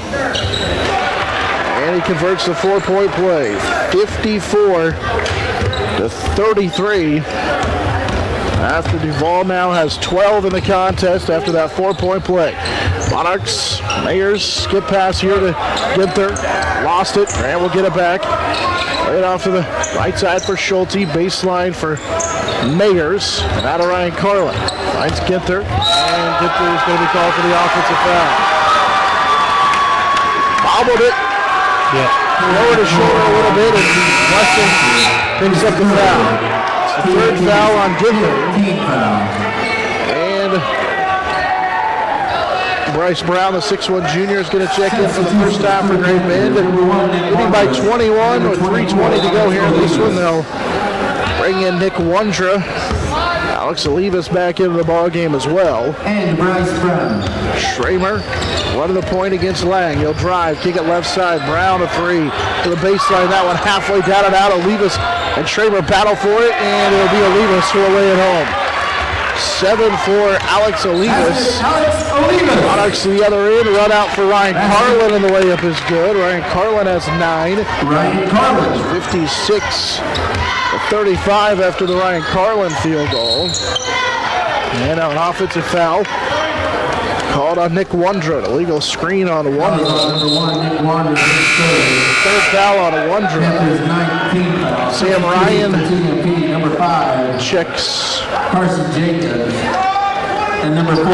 And he converts the 4-point play. 54-33. After Duval now has 12 in the contest after that 4-point play. Monarchs, Mayers, skip pass here to Ginther. Lost it. Grant will get it back. Right off to the right side for Schulte. Baseline for Mayers. And out of Ryan Carlin. Finds Ginther. And Ginther is going to be called for the offensive foul. Bobbled it. Yeah. Lowered his shoulder a little bit, and Blessing picks up the foul. It's the third foul on Ginther. And Bryce Brown, the 6'1 junior, is going to check in for the first time for Great Bend. And leading by 21 with 3:20 to go here in this one. They'll bring in Nick Wondra. Alex Olivas back into the ball game as well. And Bryce Brown. Schramer running the point against Lang. He'll drive, kick it left side. Brown a three to the baseline. That one halfway down and out. Olivas and Schramer battle for it, and it'll be Olivas who will lay it home. 7 for Alex Olivas. Monarchs to the other end. Run out for Ryan Carlin, and the layup is good. Ryan Carlin has 9. Ryan Carlin. 56-35 after the Ryan Carlin field goal. And an offensive foul called on Nick Wondra. Illegal screen on Wondra. Third foul on Wondra. Sam Ryan checks. Carson Jacobs. And number 4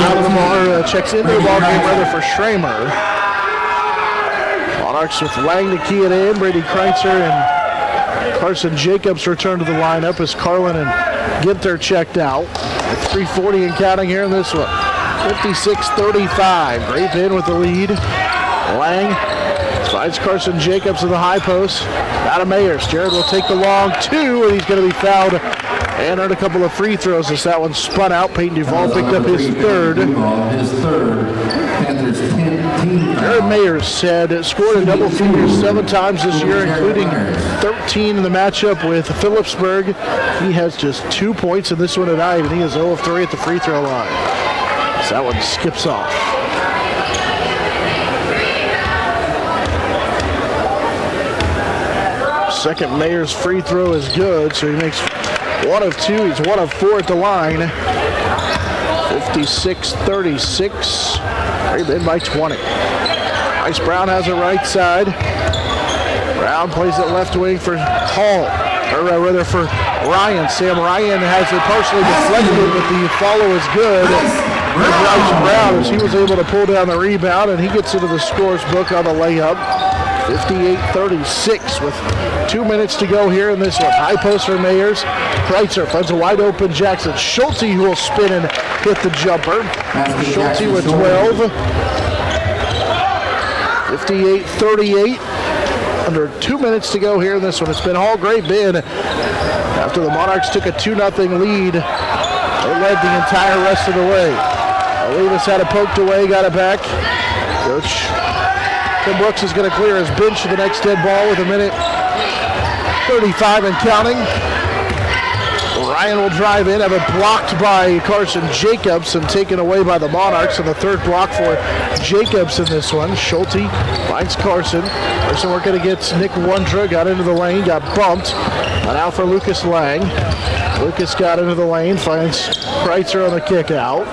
checks into the ball game rather for Schramer. Monarchs with Lang to key it in. Brady Kreitzer and Carson Jacobs return to the lineup as Carlin and Ginther checked out. 3:40 and counting here in this one. 56-35. Great Bend with the lead. Lang finds Carson Jacobs in the high post. Out of Mayers. Jared will take the long 2, and he's going to be fouled and earn a couple of free throws as that one spun out. Peyton Duvall picked up his third. Panthers 10. Jared Mayers had scored in double figures 7 times this year, including 13 in the matchup with Phillipsburg. He has just 2 points in this one tonight, and he is 0 of 3 at the free throw line. So that one skips off. Second Mayers free throw is good, so he makes 1 of 2. He's 1 of 4 at the line. 56-36. Great Bend by 20. Bryce Brown has it right side. Brown plays it left wing for Hall, or rather for Ryan. Sam Ryan has it partially deflected, but the follow is good. Bryce Brown, as he was able to pull down the rebound, and he gets into the scores book on the layup. 58-36 with 2 minutes to go here in this one. High post for Mayers. Kreitzer finds a wide open Jackson Schulte, who will spin and hit the jumper. Schulte with 12. 58-38. Under 2 minutes to go here in this one. It's been all Great Bend. After the Monarchs took a 2-0 lead, they led the entire rest of the way. Olivas had it poked away, got it back. Coach Tim Brooks is going to clear his bench for the next dead ball with 1:35 and counting. Ryan will drive in, have it blocked by Carson Jacobs and taken away by the Monarchs. And the third block for Jacobs in this one. Schulte finds Carson. Carson working against Nick Wondra, got into the lane, got bumped. And out for Lucas Lang. Lucas got into the lane, finds Kreitzer on the kick out.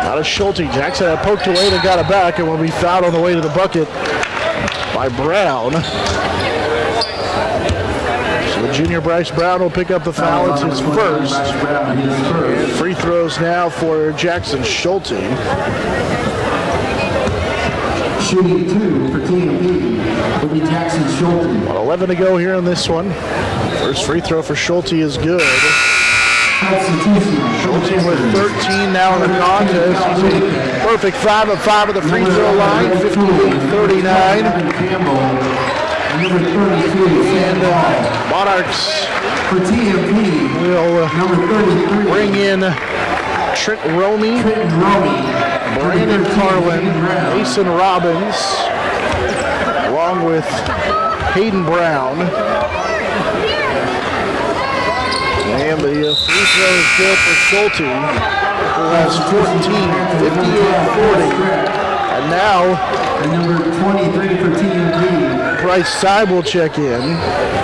Out of Schulte. Jackson had poked away and got it back and will be fouled on the way to the bucket by Brown. So the junior Bryce Brown will pick up the foul. It's his first. And free throws now for Jackson Schulte. Shooting 2 for TMP will be Jackson Schulte. 11 to go here in this one. First free throw for Schulte is good. Schulte with 13 now in the contest. He's a perfect 5 of 5 at the free throw line. 58-39. And Monarchs will bring in Trent Romey, Brandon Carlin, Mason Robbins, along with Hayden Brown. And the free throw is good for Schulte, who has 14, 58-40. And now, number 23 for TMP. Bryce Seib will check in.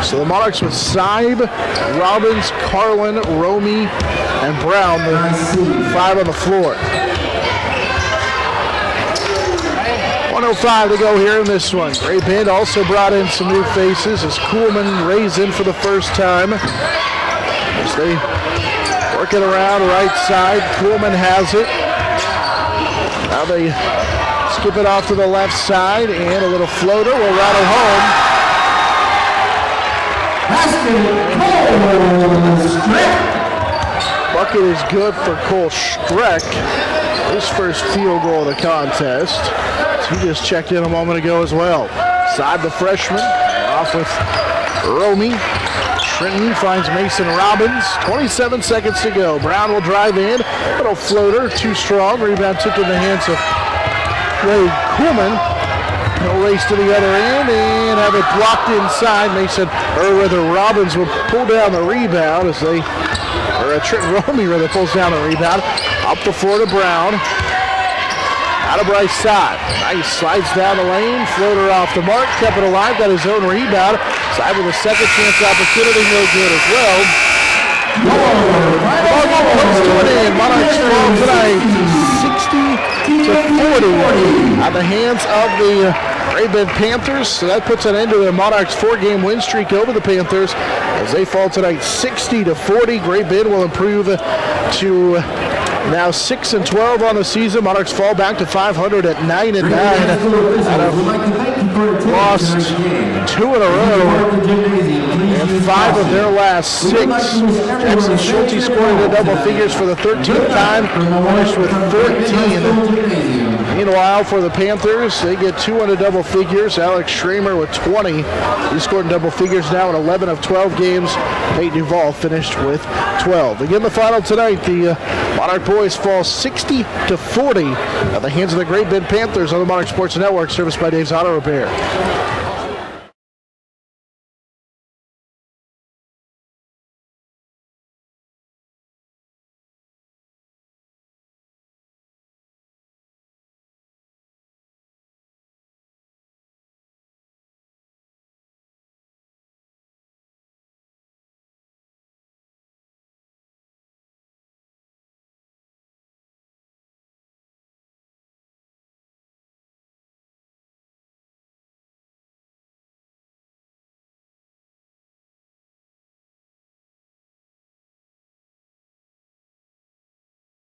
So the Monarchs with Seib, Robbins, Carlin, Romey, and Brown, the 5 on the floor. 1:05 to go here in this one. Great Bend also brought in some new faces as Kuhlman raised in for the first time. As they work it around right side, Kuhlman has it. Now they skip it off to the left side, and a little floater will rattle home. Cole Streck. Bucket is good for Cole Streck. his first field goal of the contest. So he just checked in a moment ago as well. Side the freshman, off with Romy. Trenton finds Mason Robbins. 27 seconds to go. Brown will drive in. Little floater, too strong. Rebound tipped in the hands of Ray Kuhlman. He'll race to the other end and have it blocked inside. Robbins will pull down the rebound as Trenton Romy pulls down the rebound. Up the floor to Brown. Out of Bryce side. Nice, slides down the lane. Floater off the mark. Kept it alive. Got his own rebound. Side with a second chance opportunity. No good as well. Ball game comes to an end. Monarchs fall tonight 60-40 at the hands of the Great Bend Panthers. So that puts an end to the Monarchs' 4-game win streak over the Panthers as they fall tonight 60-40. Great Bend will improve to now 6-12 on the season. Monarchs fall back to 500 at 9-9. Lost 2 in a row and 5 of their last 6. Jackson Schulte scored in double figures for the 13th time, finished with 14. Meanwhile, for the Panthers, they get 2 into double figures. Alex Schramer with 20. He scored in double figures now in 11 of 12 games. Nate Duvall finished with 12. Again, the final tonight, the Monarch boys fall 60-40 at the hands of the Great Bend Panthers on the Monarch Sports Network, serviced by Dave's Auto Repair.